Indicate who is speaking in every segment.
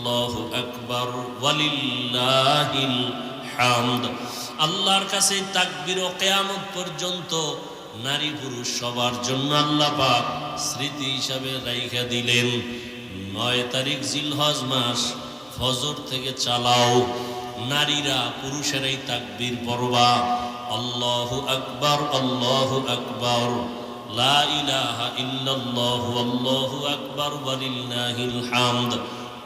Speaker 1: আল্লাহু আকবার ওয়ালিল্লাহিল হামদ। আল্লাহর কাছে তাকবীর ও কিয়ামত পর্যন্ত নারী পুরুষ সবার জন্য আল্লাহ পাক স্মৃতি হিসাবে রাইখা দিলেন। 9 তারিখ জিলহজ মাস ফজর থেকে চালাও, নারীরা পুরুষেরাই তাকবীর পড়বা, আল্লাহু আকবার আল্লাহু আকবার, লা ইলাহা ইল্লাল্লাহু আল্লাহু আকবার ওয়ালিল্লাহিল হামদ।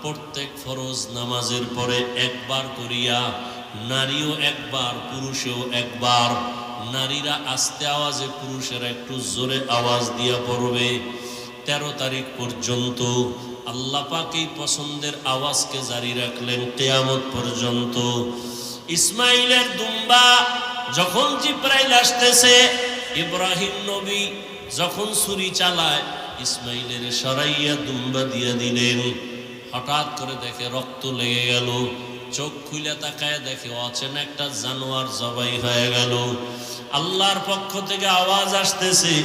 Speaker 1: প্রত্যেক ফরজ নামাজের পরে একবার করিয়া, নারীও একবার পুরুষেও একবার। নারীরা আস্তে আওয়াজে, পুরুষেরা একটু জোরে আওয়াজ দিয়া পড়বে। 13 তারিখ পর্যন্ত আল্লাহ পাক এই পছন্দের আওয়াজকে জারি রাখলেন কিয়ামত পর্যন্ত। ইসমাইলের দুম্বা যখন জিব্রাইল আসতেছে, ইব্রাহিম নবী যখন ছুরি চালায়, ইসমাইলের সরাইয়া দুম্বা দিয়া দিলেন। হঠাৎ করে দেখে রক্ত লেগে গেল, চোখ খুলে তাকায় দেখে অচেনা একটা জানোয়ার জবাই হয়ে গেল। আল্লাহর পক্ষ থেকে আওয়াজ আসতেছে,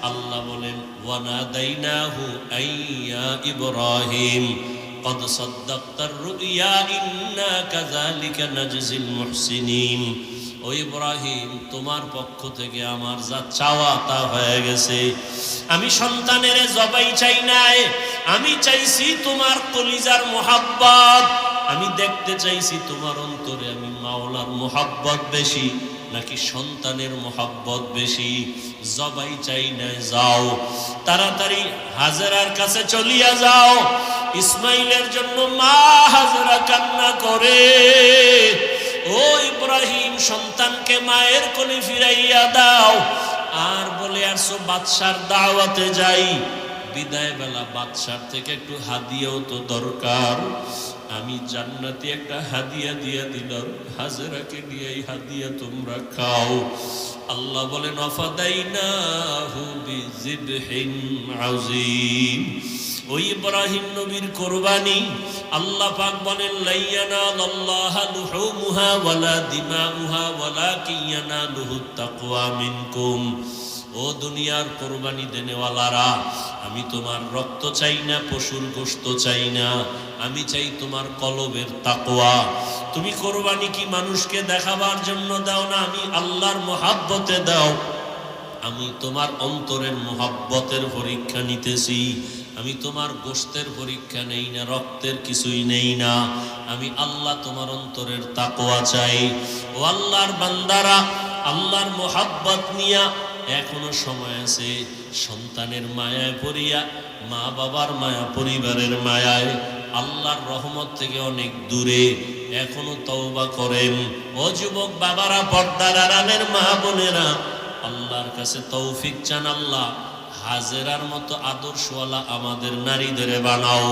Speaker 1: আল্লাহ বলেন ওয়ানাদাইনাহু আইয়া ইব্রাহিম কদ সাদ্দাকতার রুইয়া ইন্না কাযালিকা নাজজিল মুহসিনিন। ও ইব্রাহিম, তোমার পক্ষ থেকে আমার যা চাওয়া তা হয়ে গেছে। আমি সন্তানের জবাই চাই নাই, আমি চাইছি তোমার কলিজার মোহাব্বত। আমি দেখতে চাইছি তোমার অন্তরে আমি মাওলার মোহাব্বত বেশি নাকি সন্তানের মোহাব্বত বেশি। জবাই চাই নাই, যাও তাড়াতাড়ি হাজেরার কাছে চলিয়া যাও। ইসমাইলের জন্য মা হাজেরা কান্না করে, ও ইব্রাহিম, সন্তানকে মায়ের কোলে ফিরাইয়া দাও। আর বলে আসো বাদশার দাওয়াতে যাই। বিদায় বেলা বাদশার থেকে একটু হাদিয়াও তো দরকার। আমি জান্নাতি একটা হাদিয়া দিয়া দিলাম, হাজেরাকে নিয়ে এই হাদিয়া তোমরা খাও। আল্লাহ বলেন আফাদাইনাহু বিযিবহিন আযীম। ওই ইব্রাহিম নবীর কুরবানি আল্লাহ পাক বলেন লাইয়ানাল্লাহা লুহুমুহা ওয়ালা দিমাউহা ওয়ালাকিন ইয়ানালুহুত তাকওয়া মিনকুম। ও দুনিয়ার কুরবানি দেনেওয়ালারা, আমি তোমার রক্ত চাই না, পশুর গোশত চাই না, আমি চাই তোমার কলবের তাকওয়া। তুমি কুরবানি কি মানুষকে দেখাবার জন্য দাও না, আমি আল্লাহর মোহাব্বতে দাও। আমি তোমার অন্তরের মোহাব্বতের পরীক্ষা নিতেছি। আমি তোমার গোশতের পরীক্ষা নেই না, রক্তের কিছুই নেই না। আমি আল্লাহ তোমার অন্তরের তাকওয়া চাই। ও আল্লাহর বান্দারা, আল্লাহর মোহাব্বত নিয়া এখনো সময় আছে। সন্তানের মায়ায় পড়িয়া, মা বাবার মায়া, পরিবারের মায়ায় আল্লাহর রহমত থেকে অনেক দূরে এখনো তওবা করেন। ও যুবক বাবারা, পর্দার আড়ালের মা বোনেরা, আল্লাহর কাছে তৌফিক চান। আল্লাহ হাজেরার মতো আদর্শওয়ালা আমাদের নারীদের বানাও।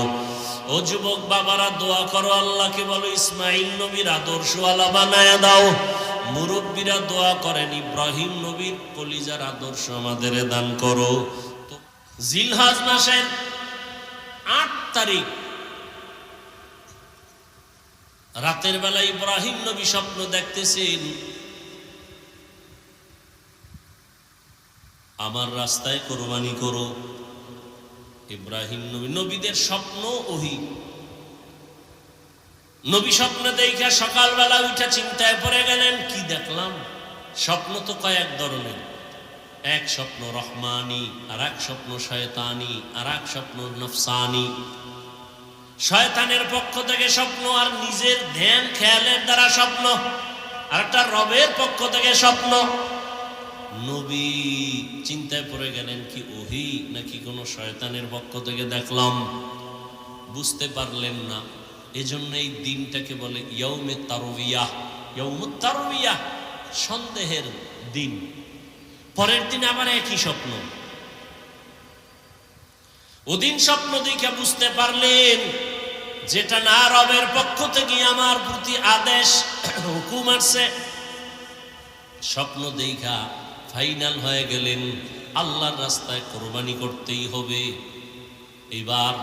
Speaker 1: ও যুবক বাবারা, দোয়া করো, আল্লাহকে বলো ইসমাইল নবীর আদর্শওয়ালা বানায়া দাও। মুরব্বীরা দোয়া করেন ইব্রাহিম নবীর কলিজার আদর্শ আমাদের দান করো। তো জিলহজ মাসের 8 তারিখ রাতের বেলা ইব্রাহিম নবী স্বপ্ন দেখতেছেন, আমার রাস্তায় কোরবানি করো। ইব্রাহিম নবী, নবীদের স্বপ্ন ওহী। নবী স্বপ্ন দেখা সকালবেলা উঠে চিন্তায় পড়ে গেলেন, কি দেখলাম? স্বপ্ন তো কয়েক ধরনের, এক স্বপ্ন রহমানি, আর এক স্বপ্ন শয়তানি, আর এক স্বপ্ন নফসানি। শয়তানের পক্ষ থেকে স্বপ্ন, আর নিজের ধ্যান খেয়ালের দ্বারা স্বপ্ন, আর একটা রবের পক্ষ থেকে স্বপ্ন। নবী চিন্তায় পড়ে গেলেন, কি ওহী নাকি কোনো শয়তানের পক্ষ থেকে দেখলাম? বুঝতে পারলেন না। এজন্য এই দিনটাকে বলে ইয়াউমে তারবিয়াহ। ইয়াউমুত তারবিয়াহ, সন্দেহের দিন। পরের দিন আবার একই স্বপ্ন। ওদিন স্বপ্ন দেখে বুঝতে পারলেন যেটা না রবের পক্ষ থেকে আমার প্রতি আদেশ হুকুম আসছে। স্বপ্ন দেখা ফাইনাল হয়ে গেলেন, আল্লাহর রাস্তায় কোরবানি করতেই হবে। এবার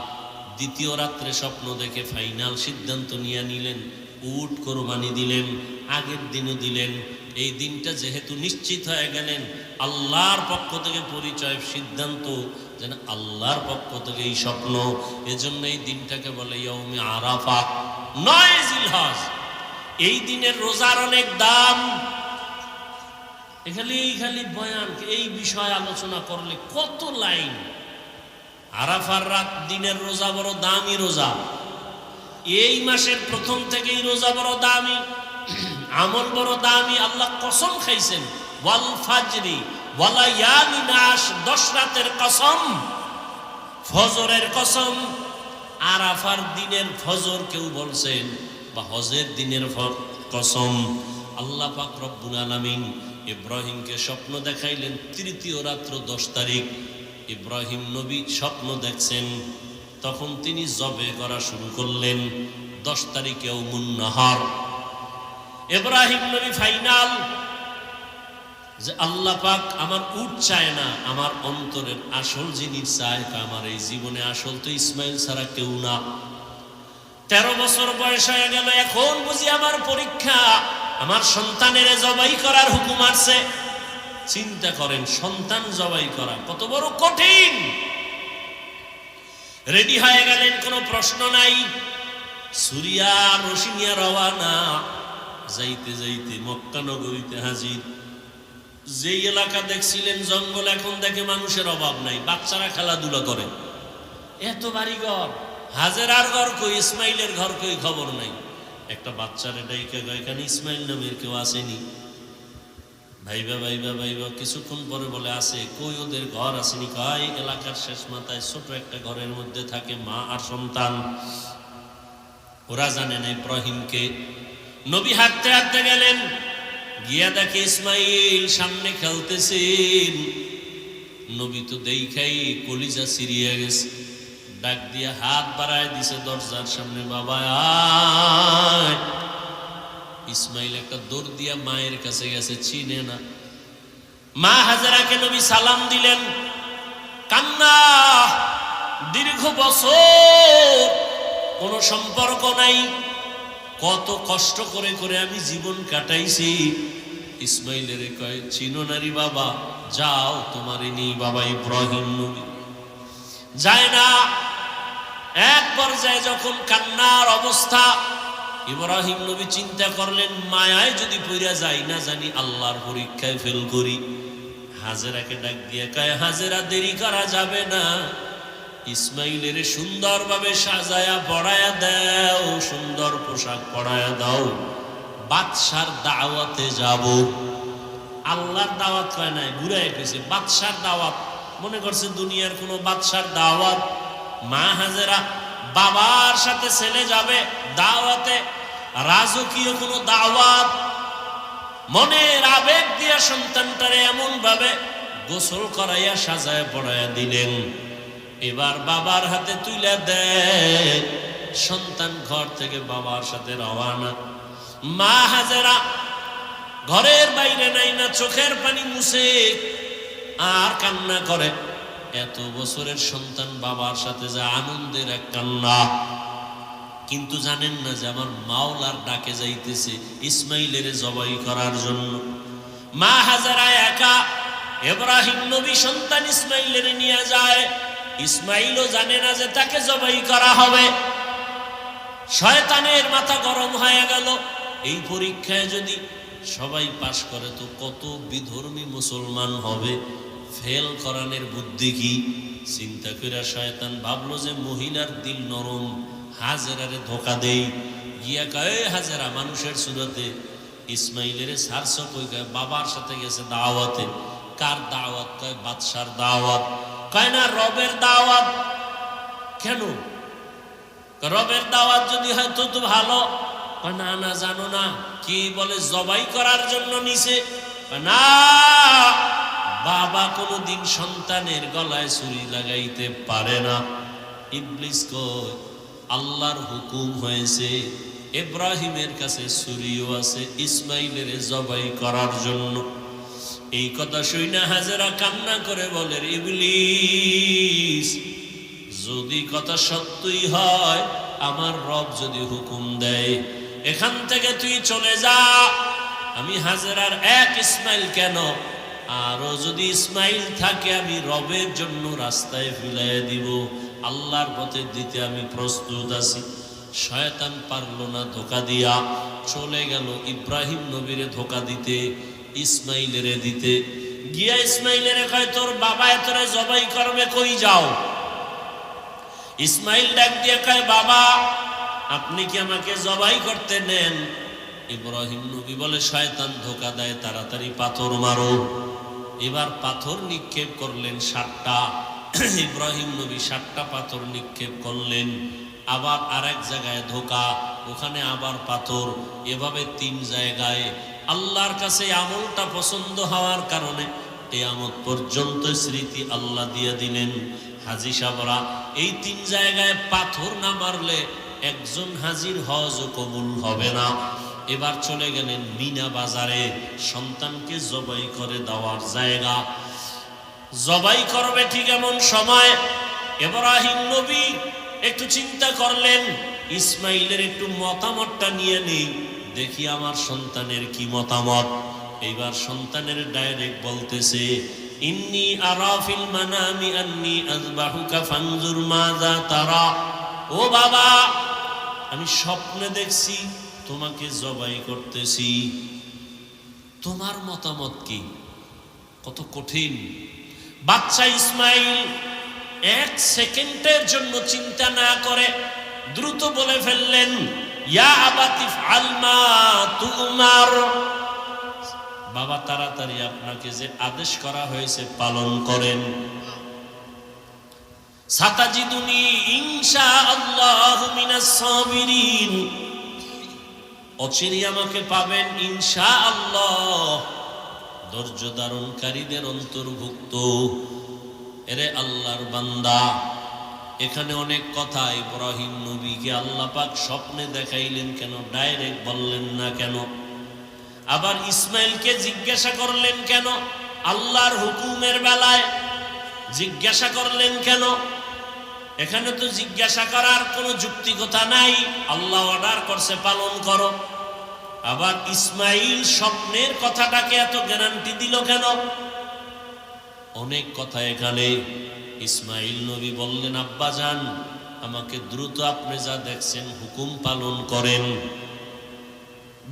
Speaker 1: দ্বিতীয় রাত্রে স্বপ্ন দেখে ফাইনাল সিদ্ধান্ত নিয়ে নিলেন, উট কোরবানি দিলেন। আগের দিনও দিলেন। এই দিনটা যেহেতু নিশ্চিত হয়ে গেলেন, আল্লাহর পক্ষ থেকে পরিচয়, সিদ্ধান্ত, যেন আল্লাহর পক্ষ থেকে এই স্বপ্ন। এজন্য এই দিনটাকে বলে ইয়াউমে আরাফা, 9 জিলহজ। এই দিনের রোজার অনেক দাম। খালি বয়ান, এই বিষয় আলোচনা করলে কত লাইন। আরাফার রাত দিনের রোজা বড় দামি রোজা। এই মাসের প্রথম থেকেই রোজা বড় দামি, আমল বড় দামি। আল্লাহ কসম খাইছেন, ওয়াল ফাজরি ওয়া লায়ালিন আশর, 10 রাতের কসম, ফজরের কসম। আরাফার দিনের ফজর কেউ বলছেন, বা হজের দিনের কসম। আল্লাহ পাক রব্বুল আলামিন ইব্রাহিমকে স্বপ্ন দেখাইলেন তৃতীয় রাত্র 10 তারিখ। ইব্রাহিম নবী স্বপ্ন দেখছেন, তখন তিনি জবে করা শুরু করলেন 10 তারিখে ইয়াউমুন নাহার। ইব্রাহিম নবী ফাইনাল যে আল্লাহ পাক আমার উট চায় না, আমার অন্তরের আসল জিনিস চায়। আমার এই জীবনে আসল তো ইসমাইল ছাড়া কেউ না। 13 বছর বয়স হয়ে গেল, এখন বুঝি আমার পরীক্ষা, আমার সন্তানের জবাই করার হুকুম আসছে। চিন্তা করেন, সন্তান জবাই করা কত বড় কঠিন। রেডি হয়ে গেলেন, কোনো প্রশ্ন নাই। সুরিয়া রশিনিয়া রওয়ানা। যাইতে যাইতে মক্কা নগরীতে হাজির। যেই এলাকা দেখছিলেন জঙ্গল, এখন দেখে মানুষের অভাব নাই, বাচ্চারা খেলাধুলা করে। এত বাড়িঘর, হাজেরার ঘর কই, ইসমাইলের ঘর কই, খবর নাই। একটা বাচ্চারে ডাইকা কয়, এখানে ইসমাইল নামের কেউ আসেনি? ভাইবা ভাইবা ভাইবা কিছুক্ষণ পরে বলে আসে। কই ওদের ঘর আসেনি? কয় এলাকার শেষ মাথায় ছোট একটা ঘরের মধ্যে থাকে মা আর সন্তান। ওরা জানেন ইব্রাহিমকে। নবী হাঁটতে হাঁটতে গেলেন, গিয়া দেখে ইসমাইল সামনে খেলতেছেন। নবী তো দেখাই কলিজা সিরিয়া গেছে, ডাক দিয়া হাত বাড়ায় দিছে দরজার সামনে, বাবা আয়। ইসমাইল একটা দৌড় দিয়া মায়ের কাছে গেছে, চিনে না। মা হাজেরাকে নবী সালাম দিলেন, কান্না। দীর্ঘ বছর কোনো সম্পর্ক নাই, কত কষ্ট করে করে আমি জীবন কাটাইছি। ইসমাইলের কয়, চিনো নারী বাবা, যাও তোমার নেই। বাবা ইব্রাহিম নবী যায় না। এক পর্যায়ে যখন কান্নার অবস্থা, ইব্রাহিম নবী চিন্তা করলেন, মায়ায় যদি পইরা যাই, না জানি আল্লাহর পরীক্ষায় ফেল করি। হাজেরাকে ডাক দিয়ে কয়, হাজেরা দেরি করা যাবে না, ইসমাইলের সুন্দরভাবে সাজায়া পড়ায়া দাও, সুন্দর পোশাক পড়ায়া দাও, বাদশার দাওয়াতে যাব। আল্লাহর দাওয়াত কয় নাই, ঘুরায় কইছে বাদশার দাওয়াত। মনে করছে দুনিয়ার কোনো বাদশার দাওয়াত। মা হাজেরা বাবার সাথে ছেলে যাবে দাওয়াতে, রাজকীয় কোনো দাওয়াত। মনের আবেগ দিয়া সন্তানটারে এমন ভাবে গোসল করাইয়া সাজায় পড়াইয়া দিলেন। এবার বাবার হাতে তুলে দেন, সন্তান ঘর থেকে বাবার সাথে রওয়ানা। মা হাজেরা ঘরের বাইরে নাই না, চোখের পানি মুছে আর কান্না করে। এত বছরের সন্তান বাবার সাথে যা আনন্দের এক কান্না। কিন্তু জানেন না যে আমার মাওলার ডাকে যাইতেছে ইসমাইলের জবাই করার জন্য। মা হাজেরা একা, ইব্রাহিম নবী সন্তান ইসমাইলের নিয়ে যায়। ইসমাইলও জানে না যে তাকে জবাই করা হবে। শয়তানের মাথা গরম হয়ে গেল, এই পরীক্ষায় যদি সবাই পাশ করে তো কত বিধর্মী মুসলমান হবে, ফেল করানোর বুদ্ধি কি? চিন্তা করে শয়তান ভাবলো যে মহিলার দিল নরম, হাজেরারে ধোকা দেই। গিয়া কয়, হাজেরা মানুষের সুরতে ইসমাইলের সারস কই, কয় বাবার সাথে গেছে দাওয়াতে। কার দাওয়াত? কয় বাদশার দাওয়াত। কয় না, রবের দাওয়াত। কেন? রবের দাওয়াত যদি হয় তো তো ভালো। না না, জানো না কি বলে, জবাই করার জন্য নিছে। না, বাবা কোনদিন সন্তানের গলায় ছুরি লাগাইতে পারে না। ইবলিস কয়, আল্লাহর হুকুম হয়েছে, ইব্রাহিমের কাছে ছুরিও আছে ইসমাইলের জবাই করার জন্য। এই কথা শুনে হাজেরা কান্না করে বলে, ইবলিস, যদি কথা সত্যই হয়, আমার রব যদি হুকুম দেয় এখান থেকে তুই চলে যা। আমি হাজেরার এক ইসমাইল কেন আরো যদি ইসমাইল থাকে আমি রবের জন্য রাস্তায় ফিলাই দিব, আল্লাহর পথে দিতে আমি প্রস্তুত আছি। শয়তান পারল না, ধোকা দিয়া চলে গেল ইব্রাহিম নবীরে ধোকা দিতে, ইসমাইলেরে দিতে গিয়া ইসমাইলের কয় তোর বাবা তোরে জবাই করবে, কই যাও? ইসমাইল ডাক দিয়ে কয় বাবা আপনি কি আমাকে জবাই করতে নেন? ইব্রাহিম নবী বলে শয়তান ধোকা দেয়, তাড়াতাড়ি পাথর মারো। এবার পাথর নিক্ষেপ করলেন 7টা। ইব্রাহিম নবী 7টা পাথর নিক্ষেপ করলেন। আবার আরেক জায়গায় ধোকা, ওখানে আবার পাথর, এভাবে 3 জায়গায়। আল্লাহর কাছে আমলটা পছন্দ হওয়ার কারণে কিয়ামত পর্যন্ত স্মৃতি আল্লাহ দিয়ে দিলেন। হাজী সাহেবরা এই 3 জায়গায় পাথর না মারলে একজন হাজির হজ কবুল হবে না। এবার চলে গেলেন মিনা বাজারে, সন্তানকে জবাই করে দেওয়ার জায়গা। জবাই করবে ঠিক এমন সময় ইব্রাহিম নবী একটু চিন্তা করলেন, ইসমাইলের একটু মতামতটা নিয়ে নেই, দেখি আমার সন্তানের কি মতামত। এইবার সন্তানের ডাইরেক্ট বলতেছে ইন্নী আরা ফিল মানামি আন্নী আযবাহুকা ফানজুর মাযা তারা। ও বাবা আমি স্বপ্নে দেখছি তোমাকে জবাই করতেছি, তোমার মতামত কি? কত কঠিন। বাচ্চা ইসমাইল 1 সেকেন্ডের জন্য চিন্তা না করে দ্রুত বলে ফেললেন ইয়া আবাতি ফাল মা তুমার। বাবা তাড়াতাড়ি আপনাকে যে আদেশ করা হয়েছে পালন করেন। সাতাজিদুনি ইনশাআল্লাহু মিনাস সাবিরিন, অচিরেই আমাকে পাবেন ইনশাআল্লাহ ধৈর্য ধারণকারীদের অন্তর্ভুক্ত। এরে আল্লাহর বান্দা, এখানে অনেক কথা। ইব্রাহিম নবীকে আল্লাহ পাক স্বপ্নে দেখাইলেন কেন? ডাইরেক্ট বললেন না কেন? আবার ইসমাইলকে জিজ্ঞাসা করলেন কেন? আল্লাহর হুকুমের বেলায় জিজ্ঞাসা করলেন কেন? এখানে তো জিজ্ঞাসা করার কোনো যুক্তিকতা নাই, আল্লাহ অর্ডার করছে পালন করো। আবার ইসমাইল স্বপ্নের কথাটাকে এত গ্যারান্টি দিল কেন? অনেক কথা এখানে। ইসমাইল নবী বললেন আব্বা যান আমাকে দ্রুত আপনি যা দেখছেন হুকুম পালন করেন।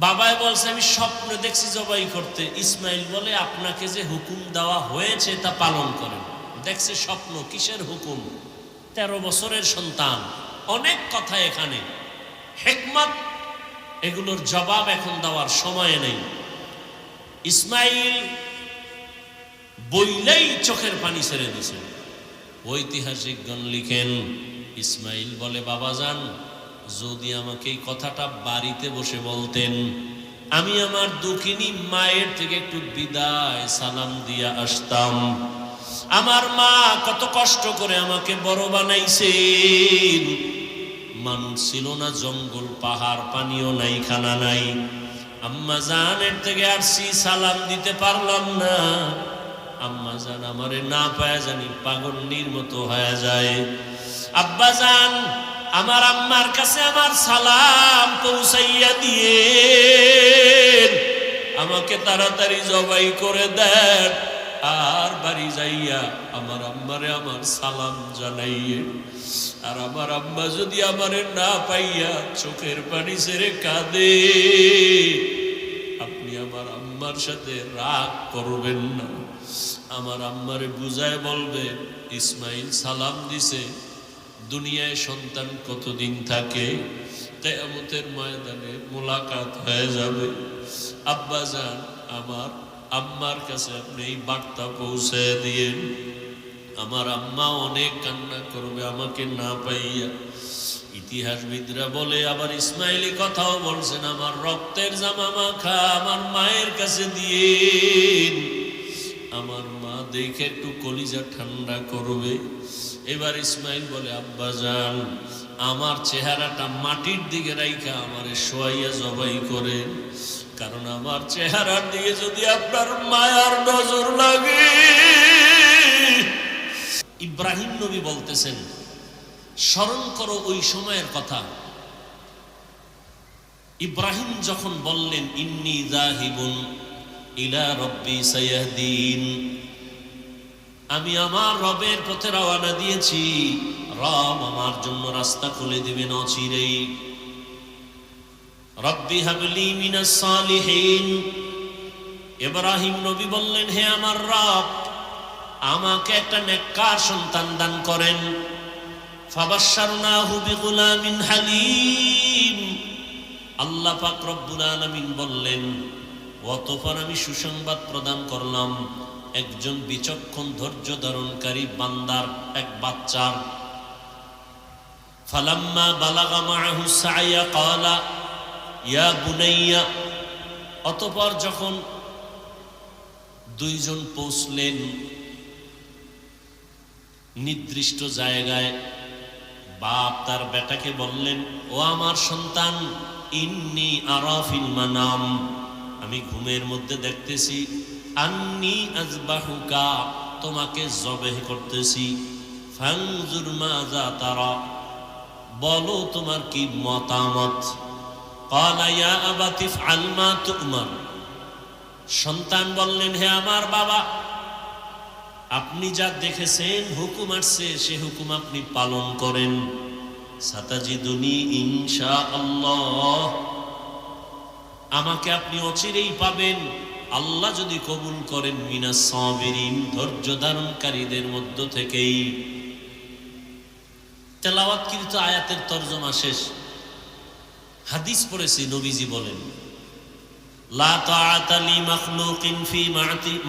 Speaker 1: বাবাই বলছে আমি স্বপ্নে দেখছি জবাই করতে। ইসমাইল বলে আপনাকে যে হুকুম দেওয়া হয়েছে তা পালন করেন। দেখছে স্বপ্ন, কিসের হুকুম? 13 বছরের সন্তান। অনেক কথা এখানে, হিকমত, এগুলোর জবাব এখন দেওয়ার সময় নেই। ইসমাইল বইলেই চোখের পানি ছেড়ে দিয়েছে। ঐতিহাসিকগণ লিখেন ইসমাইল বলে বাবা যান যদি আমাকে এই কথাটা বাড়িতে বসে বলতেন, আমি আমার দুঃখিনী মায়ের থেকে একটু বিদায় সালাম দিয়া আসতাম। আমার মা কত কষ্ট করে আমাকে বড় বানাইছেন। মানুষ ছিল না, জঙ্গল পাহাড়, পানিও নাই, খানা নাই। আম্মা জানের থেকে আসছি, সালাম দিতে পারলাম না। আম্মা জান আমারে না পায় জানি পাগলের মতো হয়ে যায়। আব্বা জান আমার আম্মার কাছে আমার সালাম পৌঁছাইয়া দিয়ে আমাকে তাড়াতাড়ি জবাই করে দেন, আর বাড়ি যাইয়া আমার আম্মারে আমার সালাম জানাইয়ে। আর আমার আম্মা যদি আমারে না পাইয়া চোখের পানি ছেড়ে কাঁদে, আপনি আমার আম্মার সাথে রাগ করবেন না। আমার আম্মারে বুঝায় বলবে ইসমাইল সালাম দিছে, দুনিয়ায় সন্তান কতদিন থাকে, কিয়ামতের ময়দানে মোলাকাত হয়ে যাবে। আব্বা জান আমার আম্মার কাছে আপনি এই বার্তা পৌঁছে দিয়েন। আমার আম্মা অনেক কান্না করবে আমাকে না পাইয়া। ইতিহাসবিদরা বলে আবার ইসমাইলি কথাও বলছেন আমার রক্তের জামা মাখা আমার মায়ের কাছে দিয়ে আমার মা দেখে একটু কলিজা ঠান্ডা করবে। এবার ইসমাইল বলে আব্বা জান আমার চেহারাটা মাটির দিকে রাইখা আমারে শোয়াইয়া জবাই করে, কারণ আমার চেহারার দিকে যদি আপনার মায়ার নজর লাগে। ইব্রাহিম নবী বলতেছেন স্মরণ করো ওই সময়ের কথা। ইব্রাহিম যখন বললেন ইন্নী যাহিবুন ইলা রব্বি সায়াহদিন। আমি আমার রবের পথে রওনা দিয়েছি, রব আমার জন্য রাস্তা খুলে দিবেন অচিরেই। রব্বি হাবলি মিনাস সালিহিন। ইব্রাহিম নবী বললেন, হে আমার রব, আমাকে একটা নেককার সন্তান দান করেন। ফাবাশশারনাহু বিগুলামিন হালিম। আল্লাহ পাক রব্বুল আলামিন বললেন, অতঃপর আমি সুসংবাদ প্রদান করলাম একজন বিচক্ষণ ধৈর্য ধারণকারী বান্দার এক বাচ্চার। ফালাম্মা বালাগা মাআহু সা'য়া ক্বালা ইয়া বুনাইয়া। অতঃপর যখন দুইজন পৌঁছলেন নির্দিষ্ট জায়গায়, বাপ তার বেটাকে বললেন, ও আমার সন্তান, ইন্নী আরা ফিল মানাম, আমি ঘুমের মধ্যে দেখতেছি, আন্নী আযবাহুকা, তোমাকে জবেহ করতেছি, ফানজুর মাযা তারা, বলো তোমার কি মতামত। ক্বালা ইয়া আবাতি ইফআল মা তু'মার। সন্তান বললেন, হে আমার বাবা, আপনি যা দেখেছেন, হুকুম আসছে, সে হুকুম আপনি পালন করেন। সাতাজিদুনি ইনশাআল্লাহ, আমাকে আপনি অচিরেই পাবেন, আল্লাহ যদি কবুল করেন, মিনাস সাবিরিন, ধৈর্য ধারণকারীদের মধ্য থেকেই। তেলাওয়াতকৃত আয়াতের তরজমা শেষ। হাদিস পড়েছি, নবীজি বলেন, লা তাআতা লি মাখলুকিন ফি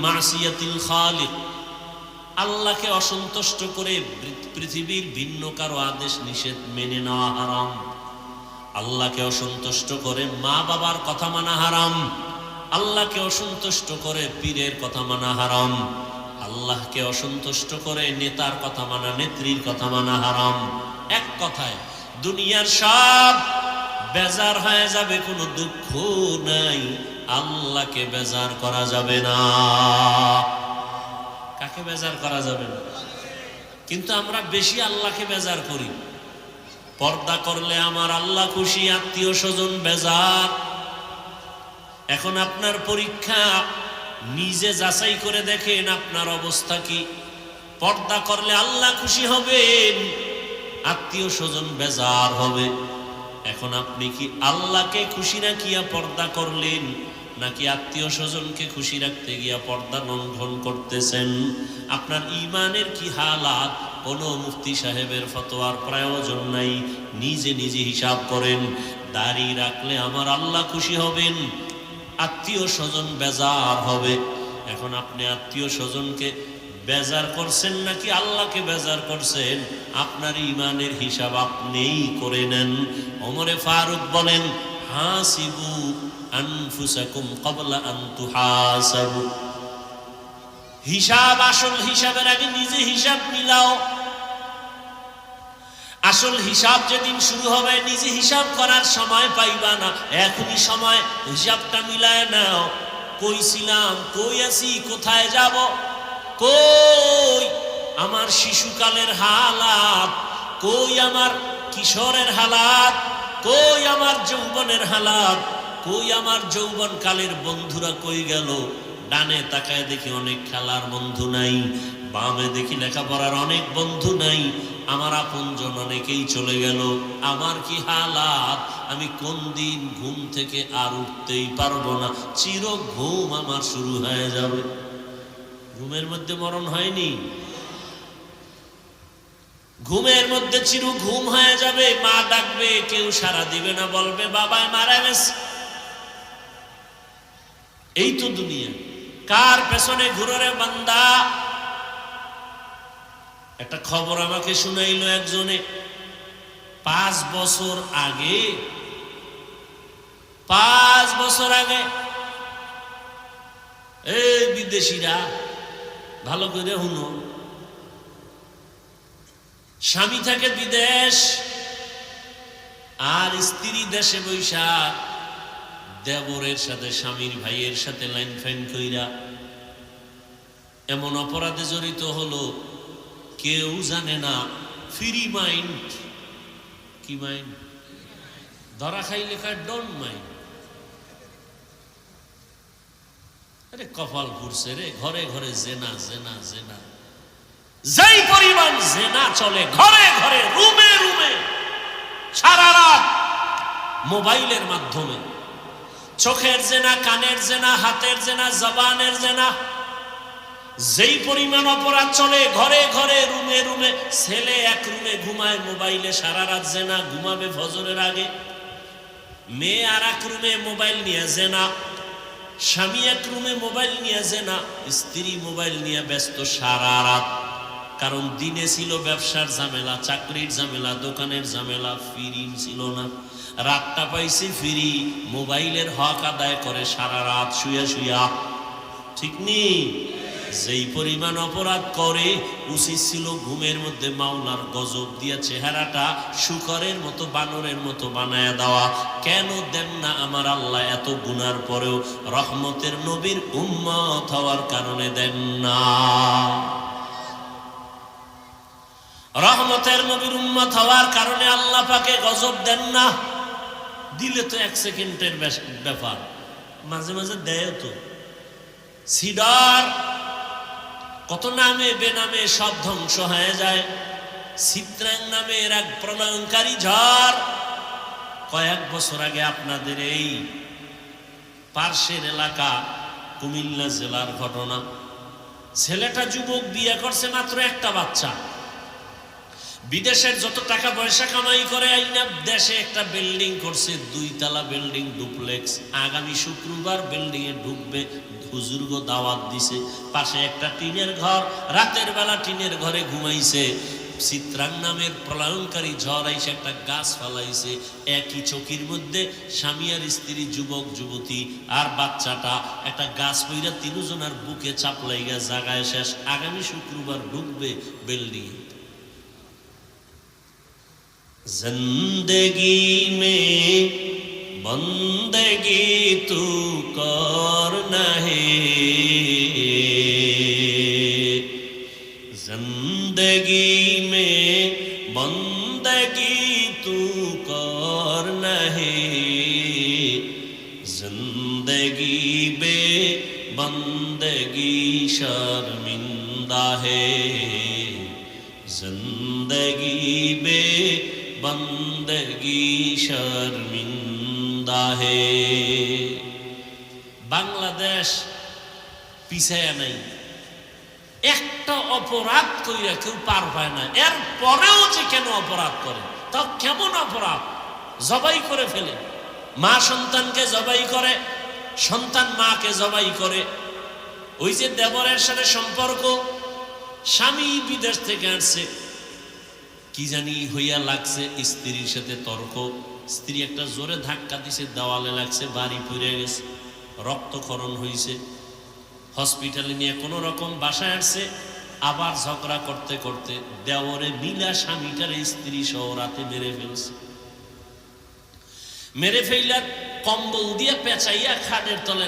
Speaker 1: মা'সিয়াতিল খালিক। আল্লাহকে অসন্তুষ্ট করে পৃথিবীর ভিন্ন কারো আদেশ নিষেধ মেনে নেওয়া হারাম। আল্লাহকে অসন্তুষ্ট করে মা বাবার কথা মানা হারাম। আল্লাহকে অসন্তুষ্ট করে পীরের কথা মানা হারাম। আল্লাহকে অসন্তুষ্ট করে নেতার কথা মানা, নেত্রীর কথা মানা হারাম। এক কথায় দুনিয়ার সব বেজার হয়ে যাবে, কোনো দুঃখ নাই, আল্লাহকে বেজার করা যাবে না। কাকে বেজার করা যাবে না? কিন্তু আমরা বেশি আল্লাহকে বেজার করি। পর্দা করলে আমার আল্লাহ খুশি, আত্মীয় স্বজন বেজার। এখন আপনার পরীক্ষা, নিজে যাচাই করে দেখেন আপনার অবস্থা কি। পর্দা করলে আল্লাহ খুশি হবেন, আত্মীয় স্বজন বেজার হবে। এখন আপনি কি আল্লাহকে খুশি রাখিয়া পর্দা করলেন, নাকি আত্মীয় স্বজনকে খুশি রাখতে গিয়া পর্দা লঙ্ঘন করতেছেন? আপনার ঈমানের কি হালাত? কোনো মুফতি সাহেবের ফতোয়ার প্রয়োজন নাই, নিজে নিজে হিসাব করেন। দাড়ি রাখলে আমার আল্লাহ খুশি হবেন, আত্মীয় স্বজন বেজার হবে। এখন আপনি আত্মীয় স্বজনকে বেজার করছেন নাকি আল্লাহকে বেজার করছেন? আপনার ঈমানের হিসাব আপনিই করে নেন। ওমরে ফারুক বলেন, হাসিবু আনফুসাকুম ক্বাবলা আন তুহাসাবু। হিসাব, আসল হিসাবের আগে নিজে হিসাব মিলাও। আসল হিসাব যেদিন শুরু হবে, নিজে হিসাব করার সময় পাইবা না। এখনই সময় হিসাবটা মিলায় নাও। কই ছিলাম, কই আছি, কোথায় যাব, কই আমার শিশুকালের হালাত, কই আমার কিশোরের হালাত, কই আমার যৌবনের হালাত, কই আমার যৌবন কালের বন্ধুরা কই গেল? ডানে তাকায় দেখি অনেক খেলার বন্ধু নাই, বামে দেখি লেখাপড়ার অনেক বন্ধু নাই, আমার আপনজন অনেকেই চলে গেল। আমার কি হালাত? আমি কোন দিন ঘুম থেকে আর উঠতেই পারবো না, চির ঘুম আমার শুরু হয়ে যাবে। ঘুমের মধ্যে মরণ হয়নি? ঘুমের মধ্যে চির ঘুম হয়ে যাবে। মা ডাকবে, কেউ সাড়া দিবে না, বলবে বাবাই মারা গেছে। এই তো দুনিয়া। কার পেছনে ঘুরে বান্দা? একটা খবর আমাকে শুনাইল একজনে, 5 বছর আগে, 5 বছর আগে, এই বিদেশিরা ভালো করে শুনো, স্বামী থাকে বিদেশ আর স্ত্রী দেশে বৈশা দেবরের সাথে, স্বামীর ভাইয়ের সাথে লাইন ফাইন কইরা এমন অপরাধে জড়িত হলো, কেউ জানে না। Free mind. কি মাইন্ড? ধরা খাই লেখা ডোন্ট মাইন্ড। আরে কপাল পুড়ছে রে, ঘরে ঘরে জেনা জেনা জেনা। যেই পরিমাণ জেনা চলে ঘরে ঘরে, রুমে রুমে, সারা রাত মোবাইলের মাধ্যমে, চোখের জেনা, কানের জেনা, হাতের জেনা, জবানের জেনা। যেই পরিমাণ অপরাধ চলে ঘরে ঘরে, রুমে রুমে। ছেলে এক রুমে ঘুমায় মোবাইলে সারা রাত জেনা, ঘুমাবে ফজরের আগে। মেয়ে আর এক রুমে মোবাইল নিয়ে জেনা, স্বামী এক রুমে মোবাইল নিয়ে জেনা, স্ত্রী মোবাইল নিয়ে ব্যস্ত সারা রাত। কারণ দিনে ছিল ব্যবসার ঝামেলা, চাকরির ঝামেলা, দোকানের ঝামেলা, ফ্রি ছিল না। রাতটা পাইছে ফ্রি, মোবাইলের হক আদায় করে সারা রাত শুয়া শুয়া। ঠিক নেই? যেই পরিমাণ অপরাধ করে, উচিত ছিল ঘুমের মধ্যে মাওলার গজব দিয়া চেহারাটা শুকরের মতো, বানরের মতো বানায়া দেওয়া। কেন দেন না আমার আল্লাহ? এত গুনার পরেও রহমতের নবীর উম্মত হওয়ার কারণে দেন না। রহমতের নবীর উম্মত হওয়ার কারণে আল্লাহ পাকে গজব দেন না। দিলে তো এক সেকেন্ডের ব্যাপার, মাঝে মাঝে দেয় তো। সিডার কত নামে বেনামে সব ধ্বংস হয়ে যায়। চিত্রাং নামের এক প্রলয়ঙ্কারী ঝড় কয়েক বছর আগে আপনাদের এই পার্শ্বের এলাকা কুমিল্লা জেলার ঘটনা। ছেলেটা যুবক, বিয়ে করছে মাত্র একটা বাচ্চা। বিদেশের যত টাকা পয়সা কামাই করে আইনা দেশে একটা বিল্ডিং করছে, 2 তলা বিল্ডিং, ডুপ্লেক্স। আগামী শুক্রবার বিল্ডিং এ ঢুকবে, হুজুর্গ দাওয়াত দিছে। পাশে একটা টিনের ঘর, রাতের বেলা টিনের ঘরে ঘুমাইছে। চিত্রাং নামের প্রলয়ঙ্কারী ঝড় আইসে একটা গাছ ফালাইছে। একই চকির মধ্যে স্বামী আর স্ত্রী, যুবক যুবতী আর বাচ্চাটা, একটা গাছ পইরা তিনজনের বুকে চাপ লাইগা জাগায় শেষ। আগামী শুক্রবার ঢুকবে বিল্ডিং। जिंदगी में बंदगी तू करना है, जिंदगी में बंदगी तू करना है, जिंदगी बे बंदगी शर्मिंदा है, जिंदगी बे बंदगी शर्मिंदा है। বাংলাদেশ পিছায়া নাই, একটা অপরাধ কইরা কেউ পার পায় না। এর পরেও যে কেন অপরাধ করে, তা কেমন অপরাধ? জবাই করে ফেলে, মা সন্তানকে জবাই করে, সন্তান মাকে জবাই করে। ওই যে দেবরের সাথে সম্পর্ক, স্বামী বিদেশ থেকে আসছে, কি জানি হইয়া লাগছে, স্ত্রীর সাথে তর্ক। স্ত্রী একটা জোরে ধাক্কা দিছে, দেওয়ালে লাগছে, বাড়ি পড়ে গেছে, রক্তক্ষরণ হয়েছে। হসপিটালে নিয়ে কোনো রকম বাসায় আসছে। আবার ঝগড়া করতে করতে দেওরে মিলা স্বামীটার স্ত্রী সহ রাতে মেরে ফেলছে। মেরে ফেইলা কম্বল দিয়ে পেঁচাইয়া খাটের তলে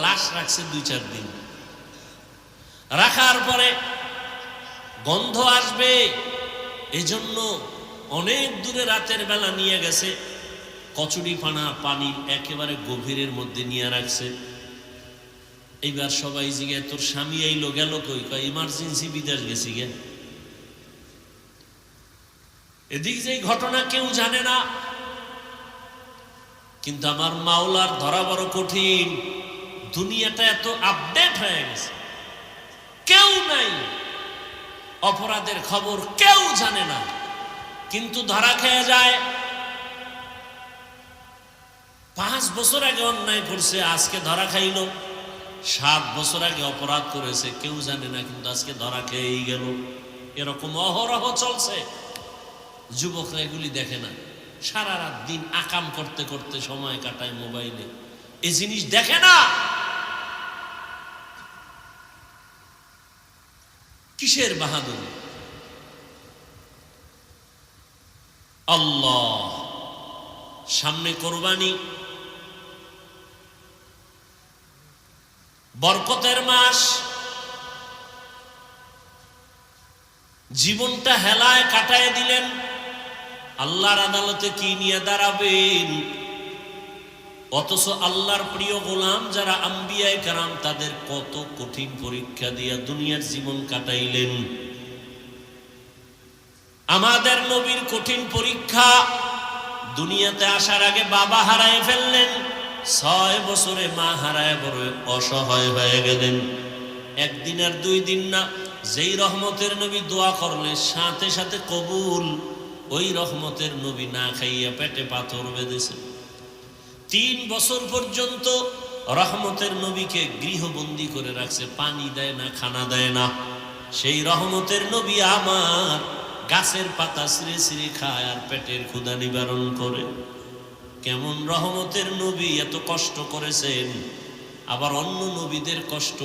Speaker 1: লাশ রাখছে 2-4 দিন। রাখার পরে গন্ধ আসবে, এজন্য অনেক দূরে রাতের বেলা নিয়ে গেছে, কচুরি পানা পানি একেবারে গভীরের মধ্যে নিয়ে রাখছে। এইবার সবাই জিজ্ঞে, তোর স্বামী আইলো গেল কই? কয় ইমার্জেন্সি বিদেশ গেছি গে। এদিক যে ঘটনা কেউ জানে না, কিন্তু আমার মাওলার ধরা বড় কঠিন। দুনিয়াটা এত আপডেট হয়ে গেছে, কেউ নাই, অপরাধের খবর কেউ জানে না, কিন্তু ধরা খেয়ে যায়। 5 বছর আগে অন্যায় করছে, আজকে ধরা খাইল। 7 বছর আগে অপরাধ করেছে, কেউ জানে না, কিন্তু আজকে ধরা খেয়েই গেল। এরকম অহরহ চলছে। যুবকরা এগুলি দেখে না, সারা রাত দিন আকাম করতে করতে সময় কাটায় মোবাইলে, এই জিনিস দেখে না। কিসের বাহাদুরি? আল্লাহ, সামনে কোরবানি, বরকতের মাস, জীবনটা হেলায় কাটায় দিলেন। আল্লাহর আদালতে কি নিয়ে দাঁড়াবেন? অথচ আল্লাহর প্রিয় গোলাম যারা আম্বিয়ায়ে কেরাম তাদের কত কঠিন পরীক্ষা দিয়া দুনিয়ার জীবন কাটাইলেন। আমাদের নবীর কঠিন পরীক্ষা, দুনিয়াতে আসার আগে বাবা হারায় ফেললেন, 6 বছরে মা হারায় বড় অসহায় হয়ে গেলেন। একদিন আর 2 দিন না, যেই রহমতের নবী দোয়া করলে সাথে সাথে কবুল, ওই রহমতের নবী না খাইয়া পেটে পাথর বেঁধেছে। 3 বছর পর্যন্ত রহমতের নবীকে গৃহবন্দী করে রাখছে, পানি দেয় না, খানা দেয় না। সেই রহমতের নবী আমার গাছের পাতা ছিঁড়ে ছিঁড়ে খায় আর পেটের ক্ষুধা নিবারণ করে। কেমন রহমতের নবী, এত কষ্ট করেছেন। আবার অন্য নবীদের কষ্ট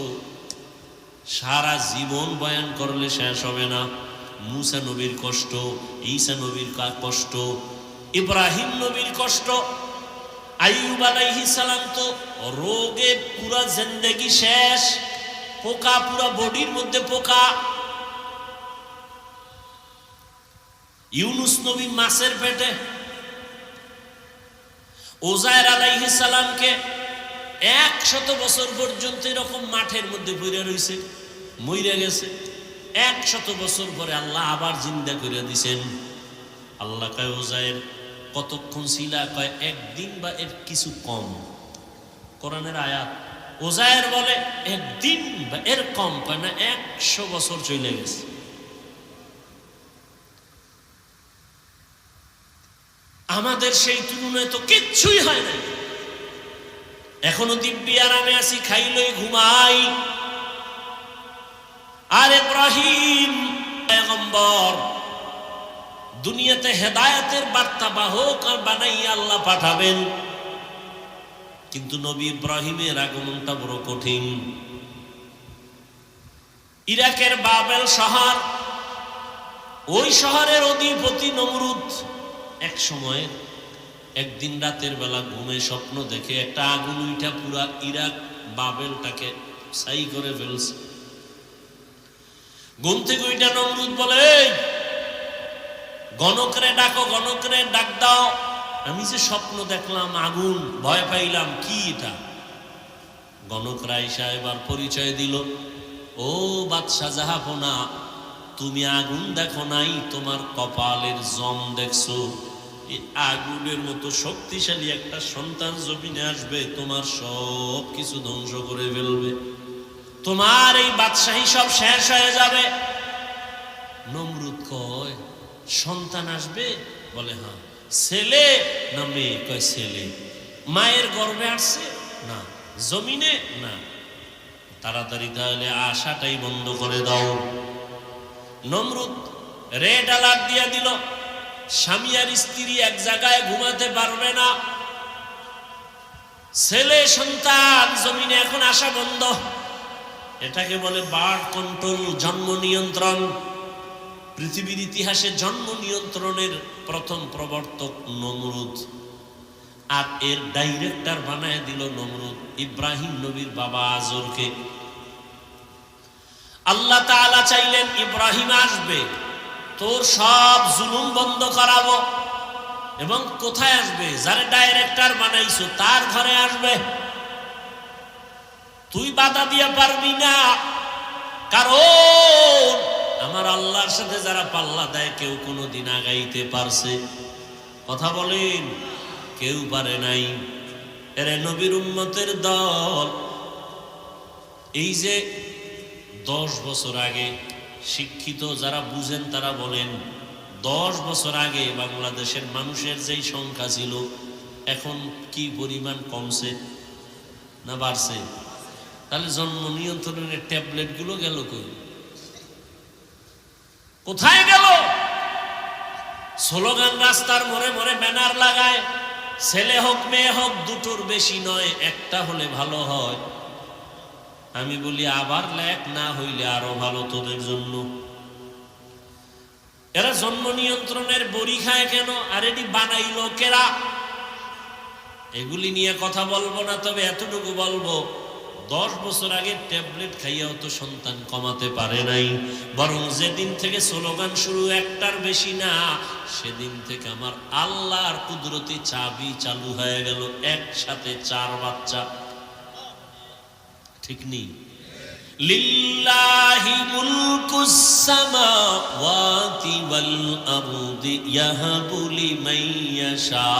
Speaker 1: সারা জীবন বয়ান করলে শেষ হবে না। মুসা নবীর কষ্ট, ঈসা নবীর কষ্ট, ইব্রাহিম নবীর কষ্ট, আইয়ুব আলাইহিস সালাম তো রোগে পুরা জিন্দেগি শেষ, পোকা পুরা বডির মধ্যে পোকা। ইউনুস নবী মাছের পেটে। ওজায়ের আলাইহিস সালামকে 100 বছর পর্যন্ত এরকম মাঠের মধ্যে পড়ে রইছে, মইরা গেছে। 100 বছর পরে আল্লাহ আবার জিন্দা করে দিছেন। আল্লাহ কয় ওজায়ের কতক্ষণ ছিলা? কয় 1 দিন বা এর কিছু কম। কোরআনের আয়াত। ওজায়ের বলে 1 দিন বা এর কম, কয় না 100 বছর চলে গেছে। আমাদের সেই তুলনায় তো কিচ্ছুই হয় না। এখনো দিব্যি আরামে আছি, খাইলই ঘুমাই। আর ইব্রাহিম পয়গম্বর দুনিয়াতে হেদায়েতের বার্তা বাহক আর বানাইয়া আল্লাহ পাঠাবেন, কিন্তু নবী ইব্রাহিমের আগমনটা বড় কঠিন। ইরাকের বাবেল শহর, ওই শহরের অধিপতি নমরুদ এক সময় একদিন রাতের বেলা ঘুমে স্বপ্ন দেখে একটা আগুন উঠা পুরা ইরাক বাবেলটাকে ছাই করে ফেলছে। ঘুম থেকে উঠা নমরুদ বলে, গণকরে ডাকো, গণকরে ডাক দাও, আমি যে স্বপ্ন দেখলাম আগুন, ভয় পাইলাম, কি এটা? গণকরা আইসা এবার পরিচয় দিল, ও বাদশাহ জাহাপনা, তুমি আগুন দেখো নাই, তোমার কপালের জম দেখছো। এই আগুনের মতো শক্তিশালী একটা সন্তান জমিনে আসবে, তোমার সব কিছু ধ্বংস করে ফেলবে, তোমার এই বাদশাহী সব শেষ হয়ে যাবে। নমরুদ কয়, সন্তান আসবে? বলে হ্যাঁ। ছেলে না মেয়ে? কয় ছেলে। মায়ের গর্ভে আসছে? না। জমিনে? না। তাড়াতাড়ি তাহলে আশাটাই বন্ধ করে দাও। নমরুদ রেড অ্যালার্ট দিয়ে দিল, স্বামী আর স্ত্রী এক জায়গায় ঘুমাতে পারবে না, ছেলে সন্তান জমিনে এখন আসা বন্ধ। এটাকে বলে বার্থ কন্ট্রোল, জন্ম নিয়ন্ত্রণ। পৃথিবীর ইতিহাসে জন্ম নিয়ন্ত্রণের প্রথম প্রবর্তক নমরুদ, আর এর ডাইরেক্টর বানায় দিল নমরুদ ইব্রাহিম নবীর বাবা আজরকে। আল্লাহ তাআলা চাইলেন ইব্রাহিম আসবে, তোর সব জুলুম বন্ধ করাবো। এবং কোথায় আসবে? যারা ডাইরেক্টর বানাইছো তার ঘরে আসবে। তুই বাধা দিয়ে পারবি না, কারণ আমার আল্লাহর সাথে যারা পাল্লা দেয় কেউ কোনোদিন আগাইতে পারছে? কথা বলেন, কেউ পারে নাই। এরে নবীর উম্মতের দল, এই যে 10 বছর আগে, শিক্ষিত যারা বুঝেন তারা বলেন 10 বছর আগে বাংলাদেশের মানুষের যেই সংখ্যা ছিল এখন কি পরিমাণ কমছে না বাড়ছে? তাহলে জন্ম নিয়ন্ত্রণের ট্যাবলেট গুলো গেল কই? কোথায় গেল? স্লোগান রাস্তার মোড়ে মোড়ে ব্যানার লাগায়, ছেলে হোক মেয়ে হোক দুটোর বেশি নয়, একটা হলে ভালো হয়। আমি বলি আবার লেখ না হইলে আরো ভালো তোদের জন্য। এরা জন্ম নিয়ন্ত্রণের বড়ি খায় কেন? আর এটি বানাইলো কেরা? এগুলি নিয়ে কথা বলবো না, তবে এতটুকু বলবো, 10 বছর আগে ট্যাবলেট খাইয়াও তো সন্তান কমাতে পারে নাই, বরং যেদিন থেকে স্লোগান শুরু একটার বেশি না, সেদিন থেকে আমার আল্লাহর কুদরতি চাবি চালু হয়ে গেল, একসাথে 4 বাচ্চা। ঠিক নেই? লিল্লাহি মুলকুস সামাওয়াতি ওয়াল আরদি ইয়াহাবু লিমান ইয়াশা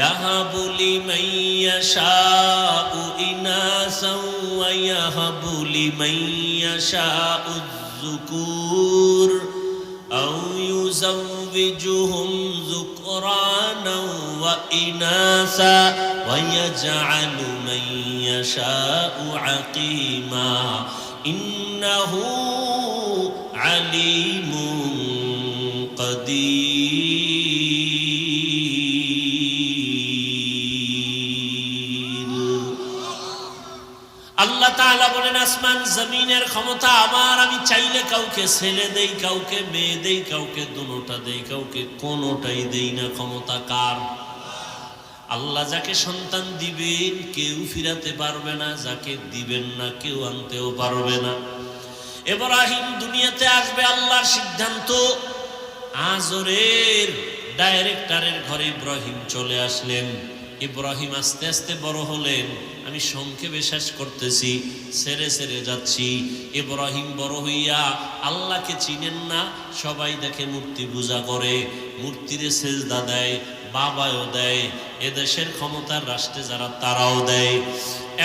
Speaker 1: يهب لمن يشاء إناثا ويهب لمن يشاء الذكور أو يزوجهم ذكرانا وإناثا ويجعل من يشاء عقيما إنه عليم قدير। আল্লাহ তাআলা বলেন আসমান জমিনের ক্ষমতা আমার, আমি চাইলে কাউকে ছেলে দেই, কাউকে মেয়ে দেই, কাউকে দুটোটা দেই, কাউকে কোনোটাই দেই না। ক্ষমতা কার? আল্লাহ যাকে সন্তান দিবেন কেউ ফিরাতে পারবে না, যাকে দিবেন না কেউ আনতেও পারবে না। ইব্রাহিম দুনিয়াতে আসবে আল্লাহর সিদ্ধান্ত। আজরের ডাইরেক্টরের ঘরে ইব্রাহিম চলে আসলেন। ইব্রাহিম আস্তে আস্তে বড় হলেন। আমি সংক্ষেপে শেষ করতেছি, সেরে সেরে যাচ্ছি। ইব্রাহিম বড় হইয়া আল্লাহকে চিনেন না, সবাই দেখে মূর্তি পূজা করে, মূর্তিরে সেজদা দেয়, বাবাও দেয়, এদেশের ক্ষমতার রাষ্ট্রে যারা তারাও দেয়।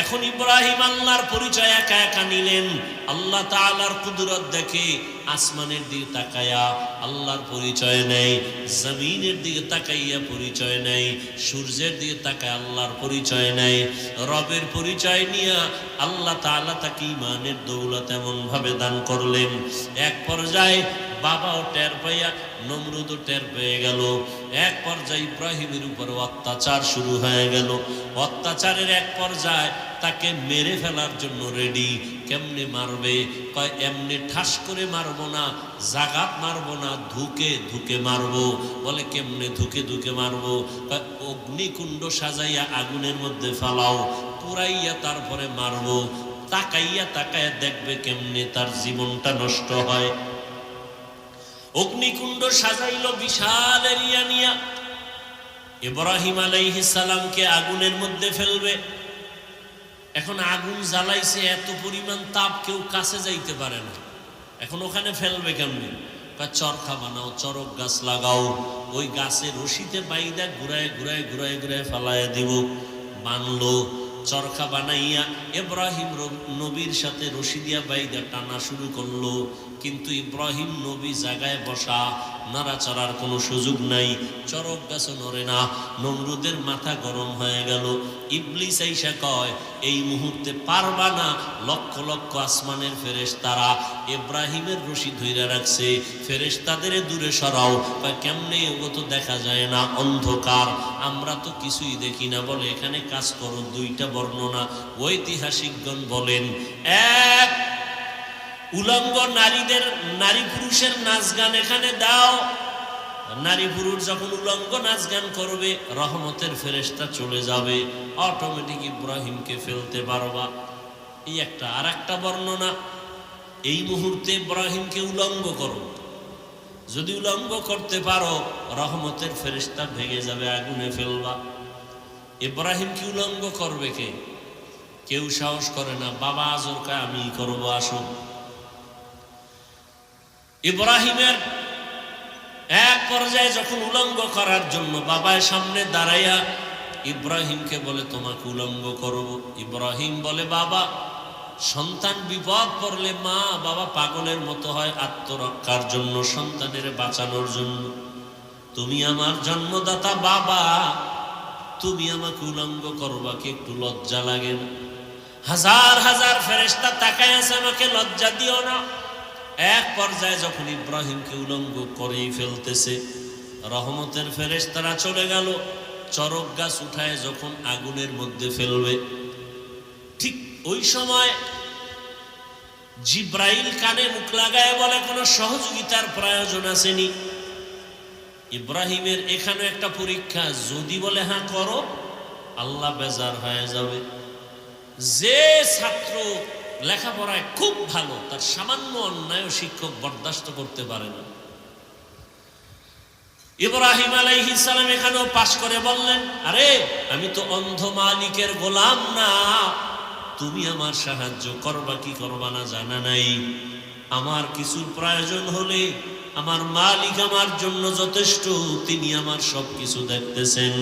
Speaker 1: এখন ইব্রাহিম আল্লাহর পরিচয় একা একা নিলেন। আল্লাহ তাআলার কুদরত দেখে আসমানের দিকে তাকায়া আল্লাহর পরিচয় নেই, জমিনের দিকে তাকাইয়া পরিচয় নেই, সূর্যের দিকে তাকায় আল্লাহর পরিচয় নেই। রবের পরিচয় নিয়ে আল্লাহ তাআলা তাকে ঈমানের দৌলত এমন ভাবে দান করলেন, এক পর্যায়ে বাবাও টের পাইয়া নমরুদও টের পেয়ে গেল। এক পর্যায়ে ইব্রাহিমের উপর অত্যাচার শুরু হয়ে গেল। অত্যাচারের এক পর্যায়ে তাকে মেরে ফেলার জন্য রেডি। কেমনে মারবে? কয় এমনি ঠাস করে মারবো না, জাগাত মারবো না, ধুকে ধুকে মারবো। বলে কেমনে ধুকে ধুকে মারবো? কয় অগ্নিকুণ্ড সাজাইয়া আগুনের মধ্যে ফালাও, পুরাইয়া তারপরে মারবো। তাকাইয়া তাকাইয়া দেখবে কেমনে তার জীবনটা নষ্ট হয়। অগ্নিকুণ্ড সাজাইলো বিশাল এরিয়া নিয়া। ইব্রাহিম আলাইহিস সালামকে আগুনের মধ্যে ফেলবে। এখন আগুন জ্বালাইছে, এত পরিমাণ তাপ কেউ কাছে যাইতে পারে না। এখন ওখানে ফেলবে কেমনে? চরখা বানাও, চরক গাছ লাগাও, ওই গাছের রশিতে বাইদা ঘুরায় ঘুরায় ঘুরায় ঘুরায় ফালাইয়া দিব। বানলো, চরখা বানাইয়া ইব্রাহিম নবীর সাথে রশি দিয়া বাইদা টানা শুরু করলো। কিন্তু ইব্রাহিম নবী জায়গায় বসা, নাড়াচড়ার কোনো সুযোগ নাই, চরক গাছও নড়ে না। নমরুদের মাথা গরম হয়ে গেল। ইবলিস আইসা কয় এই মুহূর্তে পারবা না। লক্ষ লক্ষ আসমানের ফেরেশতারা ইব্রাহিমের রশি ধইরা রাখছে, ফেরেশতাদের দূরে সরাও। কেমনে? ও তো দেখা যায় না, অন্ধকার, আমরা তো কিছুই দেখি না। বলে এখানে কাজ করো, 2টা বর্ণনা। ঐতিহাসিকগণ বলেন, এক, উলঙ্গ নারীদের, নারী পুরুষের নাচ গান এখানে দাও। নারী পুরুষ যখন উলঙ্গ নাচ গান করবে রহমতের ফেরেশতা চলে যাবে, অটোমেটিক ইব্রাহিমকে ফেলতে পারবা। এই একটা। আর একটা বর্ণনা, এই মুহূর্তে ইব্রাহিমকে উলঙ্গ করো, যদি উলঙ্গ করতে পারো রহমতের ফেরেশতা ভেঙে যাবে, আগুনে ফেলবা। ইব্রাহিমকে উলঙ্গ করবে কে? কেউ সাহস করে না। বাবা আজর কয় আমি করবো, আসো। ইব্রাহিমের এক পর্যায়ে যখন উলঙ্গ করার জন্য বাবার সামনে দাঁড়াইয়া ইব্রাহিমকে বলে তোমাকে উলঙ্গ করব। ইব্রাহিম বলে বাবা, সন্তান বিপদ পড়লে মা বাবা পাগলের মতো হয় আত্মরক্ষার জন্য, সন্তানের বাঁচানোর জন্য। তুমি আমার জন্মদাতা বাবা, তুমি আমাকে উলঙ্গ করবা, কি একটু লজ্জা লাগে না? হাজার হাজার ফেরেশতা তাকায় আছে, আমাকে লজ্জা দিও না। এক পর্যায়ে যখন ইব্রাহিমকে উলঙ্গ করেই ফেলতেছে, রহমতের ফেরেশতারা চলে গেল। চরক গাছ উঠায় যখন আগুনের মধ্যে ফেলবে, ঠিক ওই সময় জিব্রাইল কানে মুখ লাগায় বলে কোনো সহযোগিতার প্রয়োজন আসেনি। ইব্রাহিমের এখানে একটা পরীক্ষা, যদি বলে হ্যাঁ করো, আল্লাহ বেজার হয়ে যাবে। যে ছাত্র লেখাপড়ায় খুব ভালো, তার সামান্য অন্যায় শিক্ষক বরদাস্ত করতে পারে না। ইব্রাহিম আলাইহিস সালাম এখানেও পাশ করে বললেন, আরে আমি তো অন্ধ মালিকের গোলাম না, তুমি আমার সাহায্য করবা কি করবা না জানা নাই, আমার কিছুর প্রয়োজন হলে আমার মালিক আমার জন্য যথেষ্ট, তিনি আমার সবকিছু দেখতেছেন।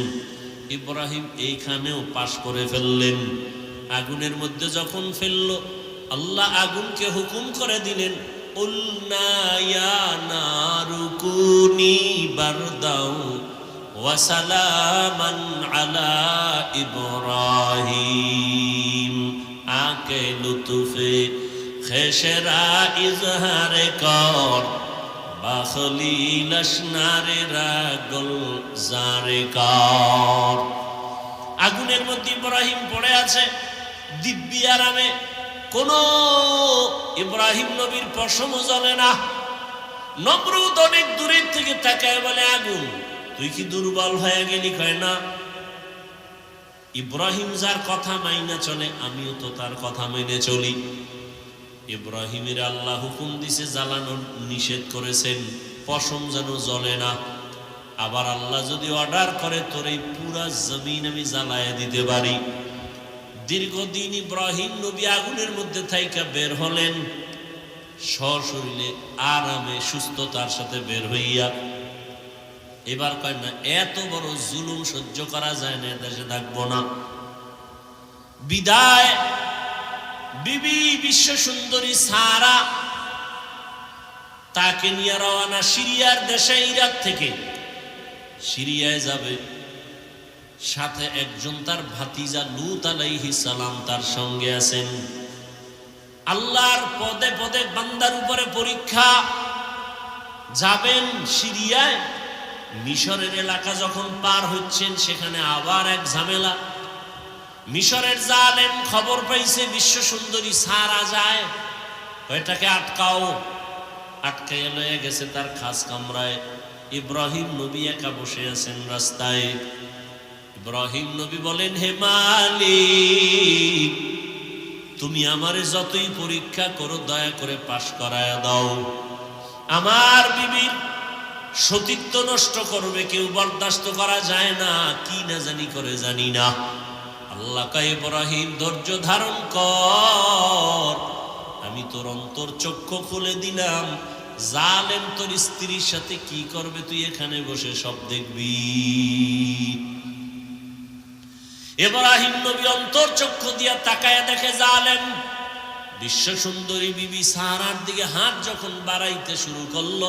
Speaker 1: ইব্রাহিম এইখানেও পাশ করে ফেললেন। আগুনের মধ্যে যখন ফেলল, আল্লাহ আগুনকে হুকুম করে দিলেন, উলনা ইয়া নারু কুনি বারদাও ওয়া সালামান আলা ইব্রাহিম, আকে লুতুফে খেশরা ইজহারে কর, বাখলিল আসনারে রাগল জারে কর। আগুনের মধ্যে ইব্রাহিম পড়ে আছে দিব্যি আরামে, কোন ইব্রাহিম নবীর পশম জ্বলে না। নমরুদ অনেক দূরের থেকে তাকায় বলে, আগুন তুই কি দুর্বল হয়ে গেলি? কয় না, ইব্রাহিম যার কথা মাইনা চলে, আমিও তো তার কথা মেনে চলি। ইব্রাহিমের আল্লাহ হুকুম দিছে জ্বালানোর, নিষেধ করেছেন পশম যেন জ্বলে না। আবার আল্লাহ যদি অর্ডার করে, তোর এই পুরা জমিন আমি জ্বালায় দিতে পারি। দীর্ঘদিন ইব্রাহিম নবী আগুনের মধ্যে থাইকা বের হলেন, সশরীরে আরামে সুস্থতার সাথে বের হইয়া। এবার কয় না, এত বড় জুলুম সহ্য করা যায় না, দেশে থাকবো না। বিদায় বিবি বিশ্ব সুন্দরী সারা, তাকে নিয়ে রওনা সিরিয়ার দেশে, ইরাক থেকে সিরিয়ায় যাবে। সাথে একজন তার ভাতিজা লূত আলাইহিস সালাম তার সঙ্গে আছেন। আল্লাহর পদে পদে বান্দার উপরে পরীক্ষা। যাবেন সিরিয়ায়, মিশরের এলাকা যখন পার হচ্ছেন, সেখানে আবার এক ঝামেলা। মিশরের জালেম খবর পাইছে বিশ্ব সুন্দরী সারা যায়, এটাকে আটকাও। আটকাইয়া লয়ে গেছে তার খাস কামরায়। ইব্রাহিম নবী একা বসে আছেন রাস্তায়। ইব্রাহিম নবী বলেন, হে মালিক, তুমি আমারে যতই পরীক্ষা করো, দয়া করে পাশ করায়া দাও। আমার বিবির সতীত্ব নষ্ট করবে কেউ, বরদাস্ত করা যায় না। কি না জানি করে জানি না। আল্লাহ কয়, ইব্রাহিম ধৈর্য ধারণ কর, আমি তোর অন্তর চক্ষু খুলে দিলাম। জালেম তোর স্ত্রীর সাথে কি করবে তুই এখানে বসে সব দেখবি। ইব্রাহিম নবী অন্তর চক্ষু দিয়া তাকায় দেখে, জালেম বিশ্ব সুন্দরী বিবি সারার দিকে হাত যখন বাড়াইতে শুরু করলো,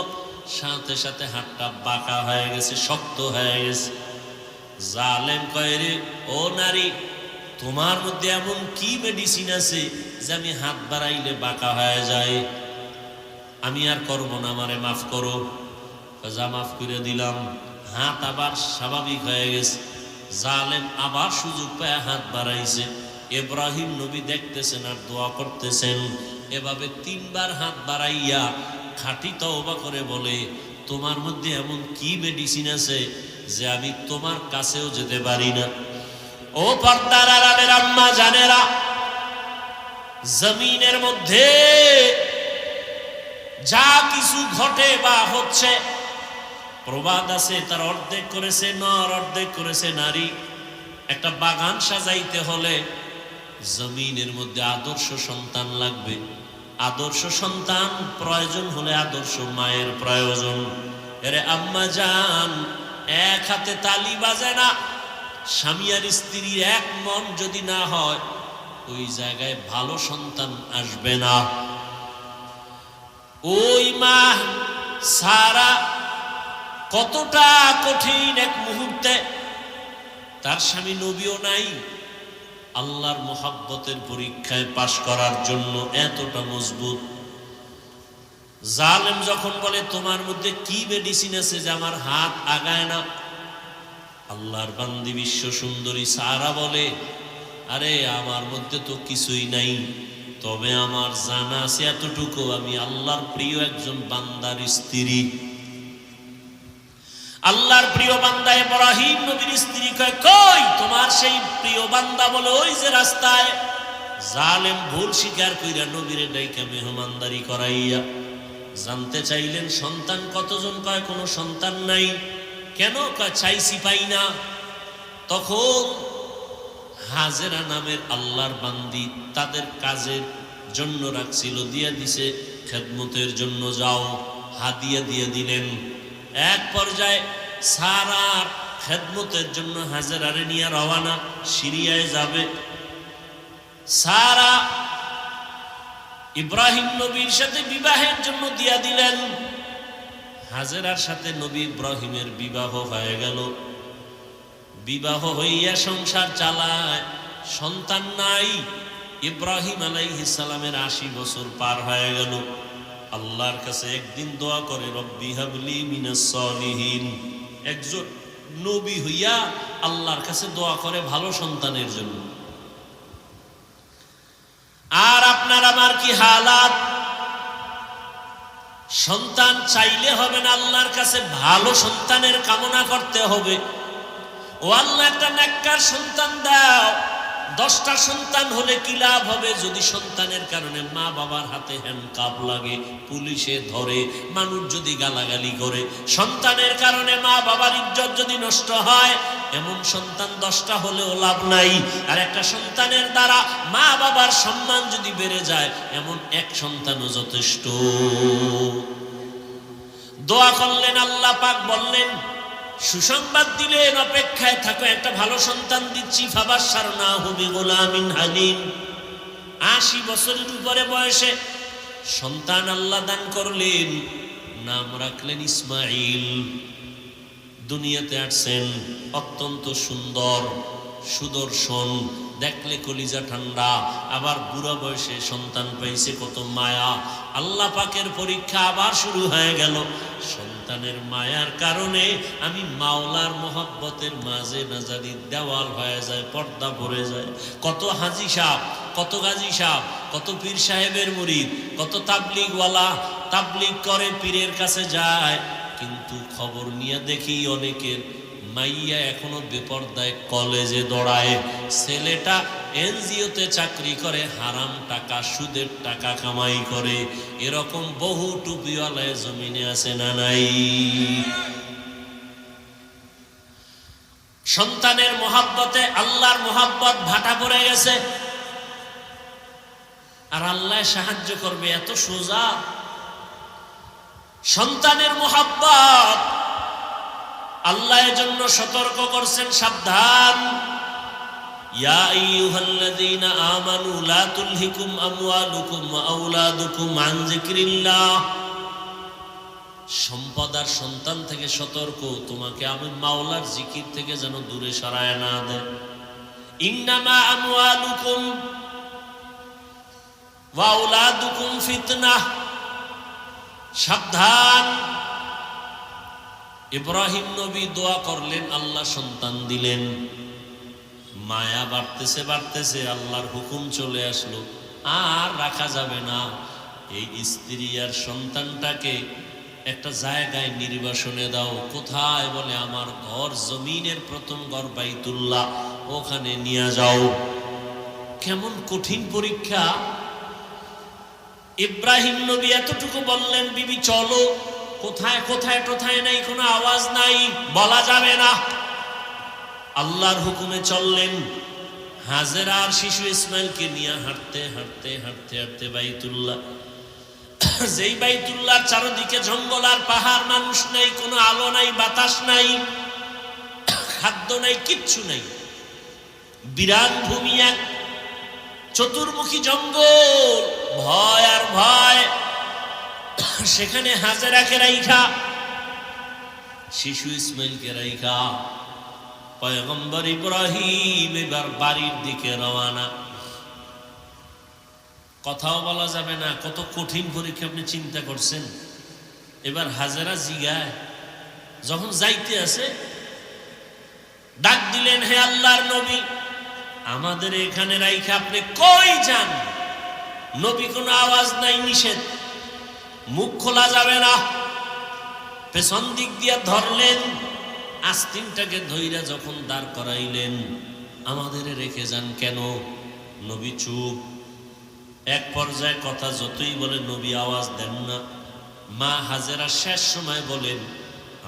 Speaker 1: সাথে সাথে হাতটা বাঁকা হয়ে গেছে, শক্ত হয়ে গেছে। জালেম কয়, রে ও নারী, তোমার মধ্যে এমন কি মেডিসিন আছে যে আমি হাত বাড়াইলে বাঁকা হয়ে যায়? আমি আর করবো না, আমারে মাফ করো। যা, মাফ করে দিলাম। হাত আবার স্বাভাবিক হয়ে গেছে। জালেম আবার সুযোগ পায় হাত বাড়াইছে। ইব্রাহিম নবী দেখতেছেন আর দোয়া করতেছেন। এভাবে 3 বার হাত বাড়াইয়া খাঁটি তওবা করে বলে, তোমার মধ্যে এমন কি মেডিসিন আছে যে আমি তোমার কাছেও যেতে পারি না? ও পর্দার আড়ালের আম্মা জানেরা, জমিনের মধ্যে যা কিছু ঘটে বা হচ্ছে, প্রবাদ আছে, তার অর্ধেক করেছে নর, অর্ধেক করেছে নারী। একটা বাগান সাজাইতে হলে জমিনের মধ্যে আদর্শ সন্তান লাগবে। আদর্শ সন্তান প্রয়োজন হলে আদর্শ মায়ের প্রয়োজন। এরে আম্মা জান, এক হাতে তালি বাজে না। স্বামী আর স্ত্রীর এক মন যদি না হয়, ওই জায়গায় ভালো সন্তান আসবে না। ওই মা সারা কতটা কঠিন এক মুহূর্তে, তার স্বামী নবীও নাই, আল্লাহর মোহাব্বতের পরীক্ষায় পাশ করার জন্য এতটা মজবুত। জালেম যখন বলে, তোমার মধ্যে কি মেডিসিন আছে যে আমার হাত আগায় না? আল্লাহর বান্দি বিশ্ব সুন্দরী সারা বলে, আরে আমার মধ্যে তো কিছুই নাই, তবে আমার জানা আছে এতটুকু, আমি আল্লাহর প্রিয় একজন বান্দার স্ত্রী। আল্লাহর প্রিয় বান্দা ইব্রাহিম নবীর স্ত্রী কয়, কই তোমার সেই প্রিয় বান্দা? বলে, ওই যে রাস্তায় জালেম ভুল স্বীকার কইরা নবীরে ডাইকা মেহমানদারি করাইয়া জানতে চাইলেন সন্তান কতজন, কয় কোনো সন্তান নাই। কেন? কয় চাইছি পাই না। তখন হাজেরা নামের আল্লাহর বান্দি তাদের কাজের জন্য রাখছিল, দিয়া দিছে খেদমতের জন্য, যাও হাদিয়া দিয়ে দিলেন। এক পর্যায়ে সারার খেদমতের জন্য হাজেরারে নিয়ে রওয়ানা, সিরিয়ায় যাবে। সারা ইব্রাহিম নবীর সাথে বিবাহের জন্য দিয়া দিলেন। হাজেরার সাথে নবী ইব্রাহিমের বিবাহ হয়ে গেল। বিবাহ হইয়া সংসার চালায়, সন্তান নাই। ইব্রাহিম আলাইহিস সালামের ৮০ বছর পার হয়ে গেল। আল্লাহর কাছে একদিন দোয়া করে, রব্বি হাবলি মিনাস সলিহিন। একজন নবী হইয়া আল্লাহর কাছে দোয়া করে ভালো সন্তানের জন্য। আর আপনার আমার কি হালাত? সন্তান চাইলে হবে না, আল্লাহর কাছে ভালো সন্তানের কামনা করতে হবে। ও আল্লাহ, একটা নেককার সন্তান দাও। 10টা সন্তান হলে কি লাভ হবে যদি সন্তানের কারণে মা বাবার হাতে হ্যান্ডকাপ লাগে, পুলিশে ধরে, মানুষ যদি গালাগালি করে, সন্তানের কারণে মা বাবার ইজ্জত যদি নষ্ট হয়, এমন সন্তান 10টা হলেও লাভ নাই। আর একটা সন্তানের দ্বারা মা বাবার সম্মান যদি বেড়ে যায়, এমন এক সন্তানও যথেষ্ট। দোয়া করলেন, আল্লাহ পাক বললেন, সুসংবাদ দিলেন, অপেক্ষায় থাকো, একটা ভালো সন্তান দিচ্ছি। ফাবাশশারনাহু বিগুলামিন হালিম। ৮০ বছরের উপরে বয়সে সন্তান আল্লাহ দান করলেন। নাম রাখলেন ইসমাইল। দুনিয়াতে আসছেন অত্যন্ত সুন্দর, সুদর্শন, দেখলে কলিজা ঠান্ডা। আবার বুড়া বয়সে সন্তান পাইছে, কত মায়া। আল্লাহ পাকের পরীক্ষা আবার শুরু হয়ে গেল। সন্তানের মায়ার কারণে আমি মাওলার মহব্বতের মাঝে নাজারি দেওয়াল হয়ে যায়, পর্দা পড়ে যায়। কত হাজি সাহেব, কত গাজী সাহেব, কত পীর সাহেবের মুরিদ, কত তাবলিগওয়ালা তাবলিগ করে, পীরের কাছে যায়, কিন্তু খবর নিয়ে দেখি অনেকের মাইয়া এখনো বেপরদায় কলেজে দৌড়ায়, ছেলেটা এনজিওতে চাকরি করে, হারাম টাকা, সুদের টাকা কামাই করে। এরকম বহু টুপিওয়ালায় জমিনে আছে না নাই? সন্তানের মহাব্বতে আল্লাহর মহাব্বত ভাটা পড়ে গেছে। আর আল্লাহ সাহায্য করবে, এত সোজা। সন্তানের মহাব্বত আল্লাহ এর জন্য সতর্ক করছেন, সাবধান। ইয়া আইয়ুহাল্লাযীনা আমানু লা তুলহিকুম আমওয়ালুকুম ওয়া আওলাদুকুম আন যিকরিল্লাহ। সম্পদ আর সন্তান থেকে সতর্ক, তোমাকে আমি মাওলার জিকির থেকে যেন দূরে সরায় না দেয়। ইন্নামা আমওয়ালুকুম ওয়া আওলাদুকুম ফিতনাহ। সাবধান। ইব্রাহিম নবী দোয়া করলেন, আল্লাহ সন্তান দিলেন। মায়া বাড়তেছে বাড়তেছে, আল্লাহর হুকুম চলে আসলো, আর রাখা যাবে না। এই স্ত্রী আর সন্তানটাকে একটা জায়গায় নির্বাসনে দাও। কোথায়? বলে আমার ঘর, জমিনের প্রথম ঘর বাইতুল্লাহ, ওখানে নিয়ে যাও। কেমন কঠিন পরীক্ষা! ইব্রাহিম নবী এতটুকু বললেন, বিবি চলো। কোথায় কোথায় কোথায় নাই, কোনো আওয়াজ নাই, বলা যাবে না। আল্লাহর হুকুমে চললেন। হাজেরা আর শিশু ইসমাইলকে নিয়ে হাঁটতে হাঁটতে হাঁটতে হাঁটতে বাইতুল্লাহ। যেই বাইতুল্লাহর চারদিকে জঙ্গল আর পাহাড়, মানুষ নাই, কোনো আলো নাই, বাতাস নাই, খাদ্য নাই, কিচ্ছু নাই। বিরান ভূমি, এক চতুর্মুখী জঙ্গল, ভয় আর ভয়। সেখানে হাজেরাকে রাইখা, শিশু ইসমাইলকে রাইখা পয়গম্বর ইব্রাহিম এবার বাড়ির দিকে রওনা। কথাও বলা যাবে না। কত কঠিন পরীক্ষা আপনি চিন্তা করছেন। এবার হাজেরা জিগায়, যখন যাইতে আছে ডাক দিলেন, হে আল্লাহর নবী, আমাদের এখানে রাইখা আপনি কই যান? নবী কোনো আওয়াজ নাই, নিষেধ, মুখ খোলা যাবে না। পেছন দিক দিয়ে ধরলেন, আস্তিনটাকে ধইরা যখন দাঁড় করাইলেন, আমাদের রেখে যান কেন? নবী চুপ। এক পর্যায়ে কথা যতই বলে নবী আওয়াজ দেন না। মা হাজেরা শেষ সময় বলেন,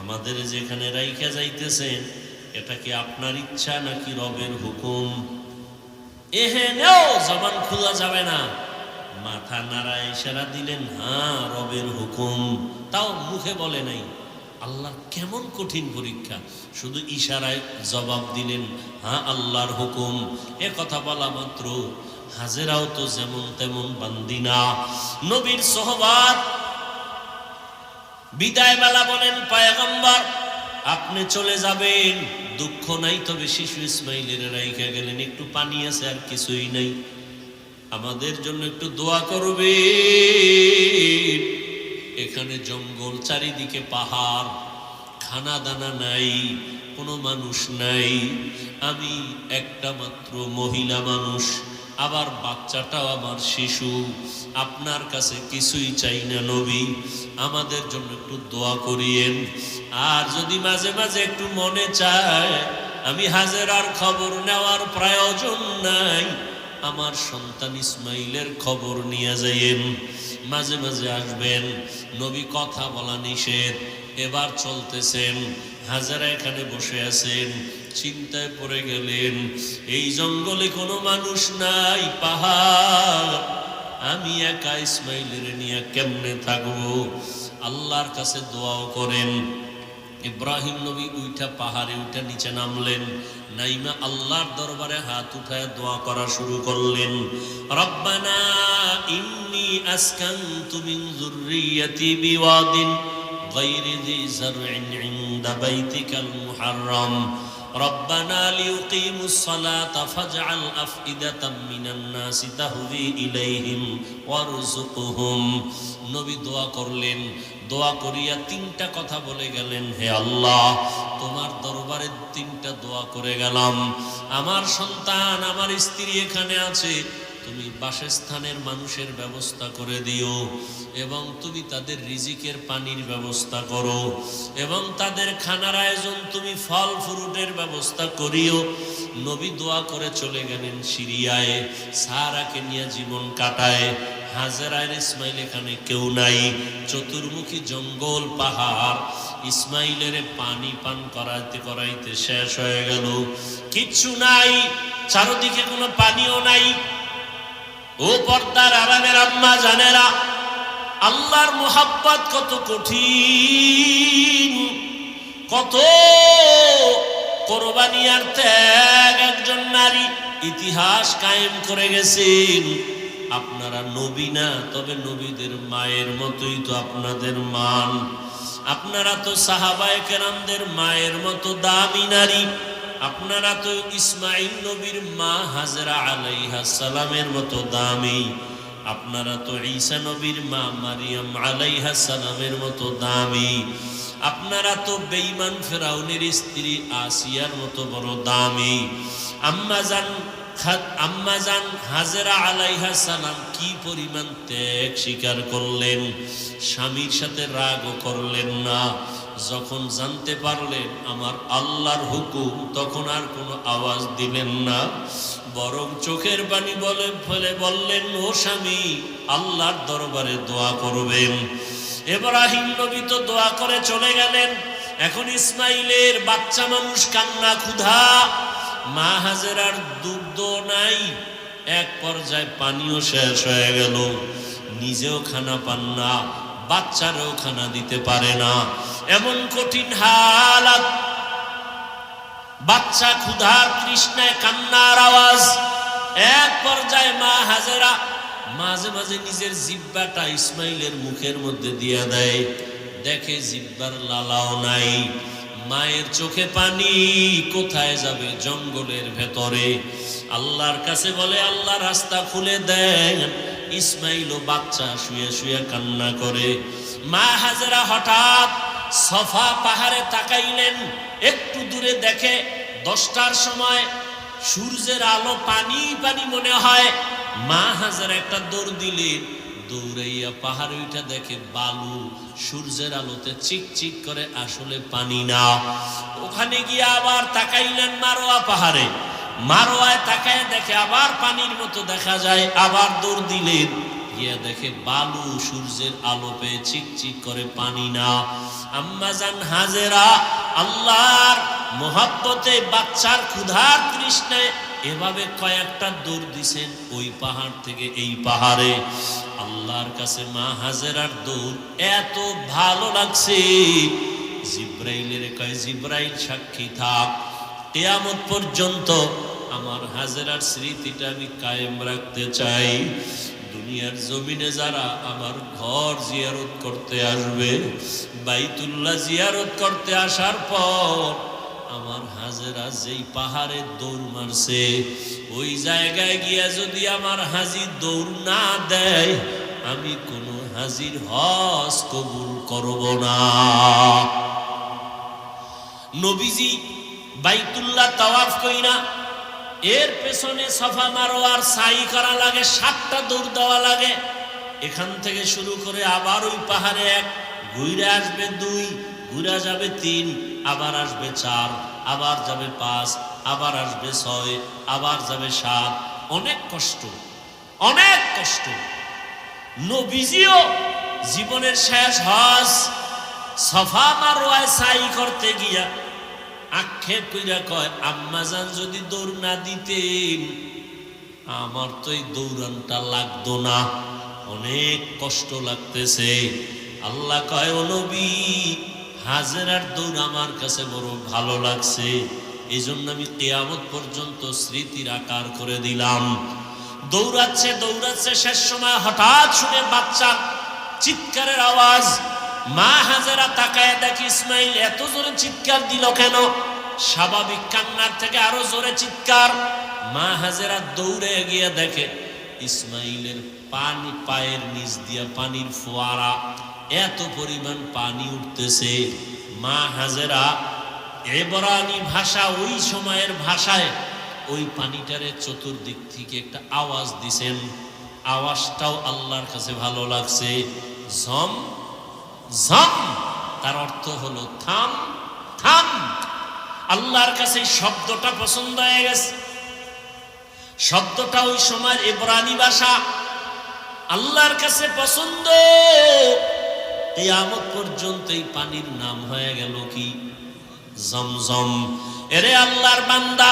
Speaker 1: আমাদের যেখানে রাইখা যাইতেছেন এটা কি আপনার ইচ্ছা নাকি রবের হুকুম? এহেনেও জবান খোলা যাবে না। মাথা নাড়ায় ইশারা দিলেন, হ্যাঁ রবের হুকুম। তাও মুখে বলে নাই। আল্লাহ কেমন কঠিন পরীক্ষা, শুধু ইশারায় জবাব দিলেন, হ্যাঁ আল্লাহর হুকুম। এ কথা বলা মাত্র হাজেরাও তো যেমন তেমন বান্দি না, নবীর সোহবাত। বিদায় বেলা বলেন, পয়গম্বর আপনি চলে যাবেন, দুঃখ নাই, তবে শিশু ইসমাইলের রাইখা গেলেন, একটু পানি আছে আর কিছুই নাই, আমাদের জন্য একটু দোয়া করবে। এখানে জঙ্গল, চারিদিকে পাহাড়, খানা দানা নাই, কোনো মানুষ নাই, আমি একটা মাত্র মহিলা মানুষ, আবার বাচ্চাটাও আমার শিশু, আপনার কাছে কিছুই চাই না নবী, আমাদের জন্য একটু দোয়া করিয়েন। আর যদি মাঝে মাঝে একটু মনে চায় আমি হাজেরার খবর নেওয়ার প্রয়োজন নাই, আমার সন্তান ইসমাইলের খবর নিয়ে যাইয়েন, মাঝে মাঝে আসবেন। নবী কথা বলা নিষেধ। এবার চলতেছেন, হাজেরা এখানে বসে আছেন, চিন্তায় পড়ে গেলেন, এই জঙ্গলে কোনো মানুষ নাই, পাহাড়, আমি একা ইসমাইলের নিয়ে কেমনে থাকবো? আল্লাহর কাছে দোয়াও করেন। ইব্রাহিম নবী উইঠা পাহাড়ে উঠা নিচে নামলেন, নাইমা আল্লাহর দরবারে হাত উঠায় দোয়া করা শুরু করলেন। রব্বানা ইন্নী আসকানতু মিন যুররিয়্যাতি বিওয়াদিন গায়রি যি যারইন ইনদা বাইতিকাল মুহাররম রব্বানা লিয়ুকিমুস সালাতা ফাজআল আফইদাতাম মিনান নাসি তাহদি ইলাইহিম ওয়ারযুকহুম। নবী দোয়া করলেন। দোয়া করিয়া তিনটা কথা বলে গেলেন, হে আল্লাহ, তোমার দরবারে তিনটা দোয়া করে গেলাম। আমার সন্তান, আমার স্ত্রী এখানে আছে, তুমি বাসস্থানের মানুষের ব্যবস্থা করে দিও, এবং তুমি তাদের রিজিকের পানির ব্যবস্থা করো, এবং তাদের খানার আয়োজন তুমি ফল ফ্রুটের ব্যবস্থা করিও। নবী দোয়া করে চলে গেলেন সিরিয়ায়, সারাকে নিয়ে জীবন কাটায়। হাজেরার ইসমাইল এখানে কেউ নাই, চতুর্মুখী জঙ্গল, পাহাড়। ইসমাইলের পানি পান করাইতে করাইতে শেষ হয়ে গেল, কিচ্ছু নাই, চারদিকে কোনো পানিও নাই। ও পর্দার আড়ালের আম্মা জানেরা, আল্লাহর মুহাব্বত কত কঠিন, কত কোরবানি আর ত্যাগ একজন নারী ইতিহাস কায়েম করে গেছেন। আপনারা নবী না, তবে নবীদের মায়ের মতোই তো আপনাদের মান। আপনারা তো সাহাবায়ে কেরামদের মায়ের মতো দামি নারী। আপনারা তো ইসমাইল নবীর মা হাজরা আলাইহা সালামের মতো দামি। আপনারা তো ঈসা নবীর মা মারিয়াম আলাইহা সালামের মতো দামি। আপনারা তো বেঈমান ফেরাউনের স্ত্রী আসিয়ার মতো বড় দামি। আম্মাজান হাজেরা আলাইহা সালাম কি পরিমাণ ত্যাগ স্বীকার করলেন, স্বামীর সাথে রাগও করলেন না। যখন জানতে পারলেন আমার আল্লাহর হুকুম, তখন আর কোনো আওয়াজ দিলেন না, বরং চোখের পানি বলে ফেলে বললেন, ও স্বামী, আল্লাহর দরবারে দোয়া করবেন। ইব্রাহিম নবী তো দোয়া করে চলে গেলেন। এখন ইসমাইলের বাচ্চা মানুষ কান্না ক্ষুধা, মা হাজেরার দুগ্ধ নাই, এক পর্যায়ে পানিও শেষ হয়ে গেল, নিজেও খানা পান না, বাচ্চারও খানা দিতে পারে না, এমন কঠিন হালাত। বাচ্চা ক্ষুধার তৃষ্ণায় কান্নার আওয়াজ। এক পর্যায়ে মা হাজেরা মাঝে মাঝে নিজের জিহ্বাটা ইসমাইলের মুখের মধ্যে দিয়ে দেয়, দেখে জিহ্বার লালাও নাই। মায়ের চোখে পানি, কোথায় যাবে? জঙ্গলের ভেতরে। আল্লাহর কাছে বলে, আল্লাহ রাস্তা খুলে দেন। ইসমাইল ও বাচ্চা শুয়ে শুয়ে কান্না করে। মা হাজেরা হঠাৎ সফা পাহাড়ে তাকাইলেন, একটু দূরে দেখে 10টার সময় সূর্যের আলো, পানি পানি মনে হয়। মা হাজেরা একটা দৌড় দিলেন, দৌড়াইয়া পাহাড়ে উঠে দেখে বালু, সূর্যের আলোতে চিকচিক করে, আসলে পানি না। ওখানে গিয়ে আবার তাকাইলেন মারোয়া পাহাড়ে, মারওয়ায় তাকায় দেখে আবার পানির মতো দেখা যায়, আবার দৌড় দিলেন, গিয়ে দেখে বালু, সূর্যের আলো পেয়ে চিকচিক করে, পানি না। আম্মা জান হাজেরা আল্লাহর মোহাব্বতে, বাচ্চার ক্ষুধার তৃষ্ণায় এভাবে কয়েকটা দৌড় দিছেন ওই পাহাড় থেকে এই পাহাড়ে। আল্লাহর কাছে মা হাজেরার দৌড় এত ভালো লাগছে, জিব্রাইলের কয়, জিব্রাইল সাক্ষী থাক, কিয়ামত পর্যন্ত আমার হাজেরার স্মৃতিটা আমি কায়েম রাখতে চাই। দুনিয়ার জমিনে যারা আমার ঘর জিয়ারত করতে আসবে, বাইতুল্লাহ জিয়ারত করতে আসার পর আমার হাজেরা যেই পাহাড়ে দৌড় মারছে, ওই জায়গায় গিয়া যদি আমার হাজি দৌড় না দেয়, আমি কোনো হাজির হজ কবুল করব না। নবীজি বাইতুল্লাহ তাওয়াফ কইরা এর পেছনে সাফা মারওয়ার সাই করা লাগে, 7টা দৌড় দেওয়া লাগে। এখান থেকে শুরু করে আবার ওই পাহাড়ে 1, ঘুরে আসবে 2, ঘুরে যাবে 3, আবার আসবে 4, আবার যাবে 5, আবার আসবে 6, আবার যাবে 7। অনেক কষ্ট, অনেক কষ্ট। নবীজিও জীবনের শেষ হজ সাফা মারওয়ায় সাই করতে গিয়া আক্ষেপ কইরা কয়, আম্মাজান যদি দৌড় না দিতেন আমার তো এই দৌড়ানটা লাগতো না, অনেক কষ্ট লাগতেছে। আল্লাহ কয়, ও নবী, হাজেরার দৌড় আমার কাছে বড় ভালো লাগছে, এই জন্য আমি কিয়ামত পর্যন্ত স্মৃতির আকার করে দিলাম। দৌড়াচ্ছে দৌড়াচ্ছে, শেষ সময় হঠাৎ শুনে বাচ্চার চিৎকারের আওয়াজ। মা হাজেরা তাকায় দেখি ইসমাইল এত জোরে চিৎকার দিল কেন? স্বাভাবিক কান্নার থেকে আরো জোরে চিৎকার। মা হাজেরা দৌড়ে গিয়ে দেখে ইসমাইলের পানি, পায়ের নিচ দিয়া পানির ফোয়ারা, এত পরিমাণ পানি উঠতেছে। মা হাজেরা এবরানি ভাষা, ওই সময়ের ভাষায় ওই পানিটারে চতুর্দিক থেকে একটা আওয়াজ দিছেন। আওয়াজটাও আল্লাহর কাছে ভালো লাগছে, ঝম ঝম, তার অর্থ হলো থাম থাম। আল্লাহর কাছে শব্দটা পছন্দ হয়ে গেছে। শব্দটা ওই সময়ের ইব্রানি ভাষা, আল্লাহর কাছে পছন্দ। কিয়ামত পর্যন্ত এই পানির নাম হয়ে গেল কি? জমজম। এরে আল্লাহর বান্দা,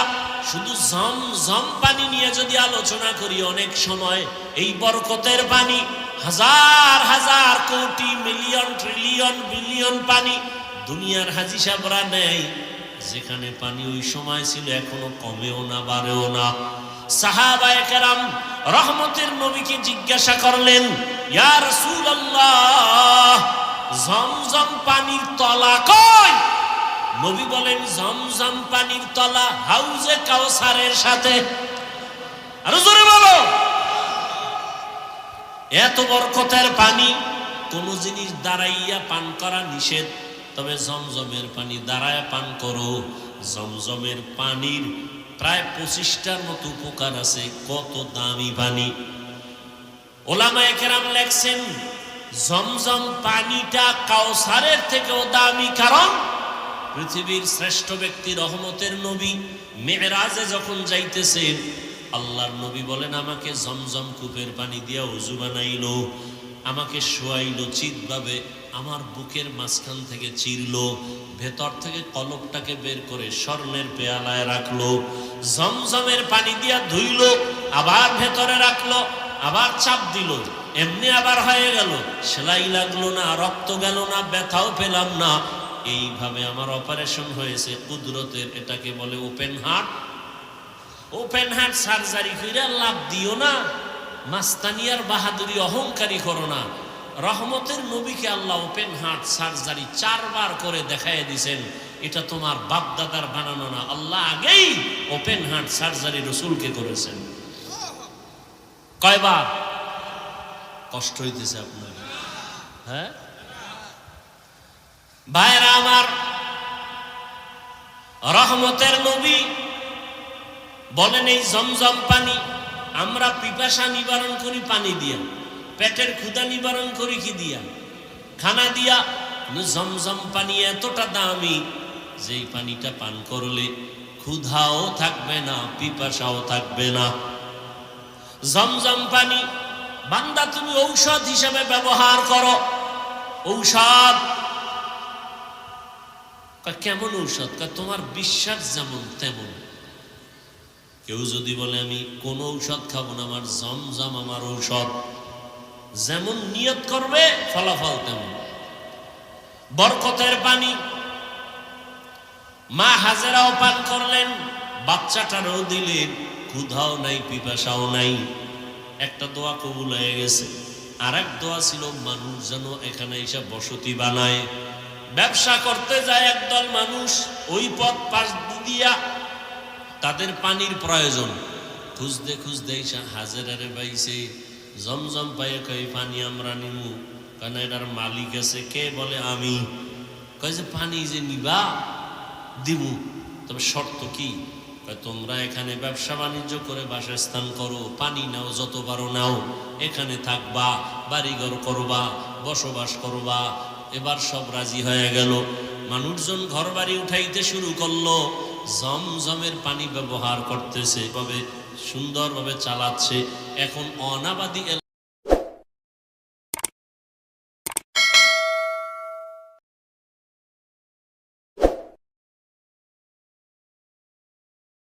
Speaker 1: শুধু জমজম পানি নিয়ে যদি আলোচনা করি, অনেক সময় এই বরকতের পানি, হাজার হাজার কোটি মিলিয়ন ট্রিলিয়ন বিলিয়ন পানি দুনিয়ার হাজি সাহেবরা নেয়। যেখানে পানি ওই সময় ছিল এখনো কমেও না বাড়েও না। সাহাবায়ে কেরাম রহমতের নবীকে জিজ্ঞাসা করলেন, ইয়া রাসূলুল্লাহ, জমজম পানির তলা কই? নবী বলেন, জমজম পানির তলা হাউজে কাউসারের সাথে। আরো জোরে বলো। এত বরকতের পানি, কোন জিনিস দাঁড়াইয়া পান করা নিষেধ, তবে জমজমের পানি দাঁড়ায় পান করো। জমজমের পানির প্রায় 25টার মতো উপকার আছে। কত দামি পানি! ওলামায়ে কেরাম লেখছেন, জমজম পানিটা কাউসারের থেকেও দামি, কারণ পৃথিবীর শ্রেষ্ঠ ব্যক্তি রহমতের নবী মেরাজে যখন যাইতেছেন, আল্লাহর নবী বলেন, আমাকে জমজম কূপের পানি দিয়া ওযু বানাইলো, আমাকে শোয়াইলো চিৎভাবে, আমার বুকের মাঝখান থেকে চিরলো, ভেতর থেকে কলবটাকে বের করে স্বর্ণের পেয়ালায় রাখলো, জমজমের পানি দিয়া ধুইলো, আবার ভেতরে রাখলো, আবার চাপ দিল, এমনি আবার হয়ে গেল, সেলাই লাগলো না, রক্ত গেল না, ব্যথাও পেলাম না। এইভাবে আমার অপারেশন হয়েছে কুদরতের। এটাকে বলে open heart. Open heart surgery করে লাভ দিও না, মাস্তানিয়ার বাহাদুরি অহংকারী করো না। রহমতের নবীকে আল্লাহ ওপেন হার্ট সার্জারি 4 বার করে দেখায় দিয়েছেন। এটা তোমার বাপ দাদার বানানো না, আল্লাহ আগেই ওপেন হার্ট সার্জারি রসুলকে করেছেন। কয়বার? কষ্ট হইতেছে আপনার? হ্যাঁ ভাইরা আমার, রহমতের নবী বলেন, এই জমজম পানি আমরা পিপাসা নিবারণ করি পানি দিয়া, পেটের ক্ষুধা নিবারণ করি কি দিয়া? খানা দিয়া। জমজম পানি এতটা দামি, যেই পানিটা পান করলে ক্ষুধাও থাকবে না, পিপাসাও থাকবে না। জমজম পানি বান্দা তুমি ঔষধ হিসেবে ব্যবহার করো। ঔষধ কেমন ঔষধ? তোমার বিশ্বাস যেমন তেমন। কেউ যদি বলে আমি কোন ঔষধ খাবো না, আমার জমজম আমার ঔষধ, যেমন নিয়ত করবে ফলাফল তেমন। বরকতের পানি মা হাজেরাও পান করলেন, বাচ্চাটারও দিলেন, ক্ষুধাও নাই, পিপাসাও নাই। একটা দোয়া কবুল হয়ে গেছে। আর এক দোয়া ছিল মানুষ যেন এখানে এসে বসতি বানায়। ব্যবসা করতে যায় একদল মানুষ, ওই পথ পাশ দিয়া তাদের পানির প্রয়োজন, খুঁজতে খুঁজতে এসে হাজেরারে পাইছে। জমজম পাইয়ে কই পানি আমরা নিমু, কারণ এটার মালিক আছে। কে বলে আমি। কয় যে পানি যে নিবা দিমু, তবে শর্ত কি? তোমরা এখানে ব্যবসা বাণিজ্য করে বাসস্থান করো, পানি নাও, যত পারো নাও, এখানে থাকবা, বাড়িঘর করবা, বসবাস করবা। এবার সব রাজি হয়ে গেল। মানুষজন ঘর বাড়ি উঠাইতে শুরু করলো, জমজমের পানি ব্যবহার করতেছে, ভাবে সুন্দরভাবে চালাচ্ছে। এখন অনাবাদী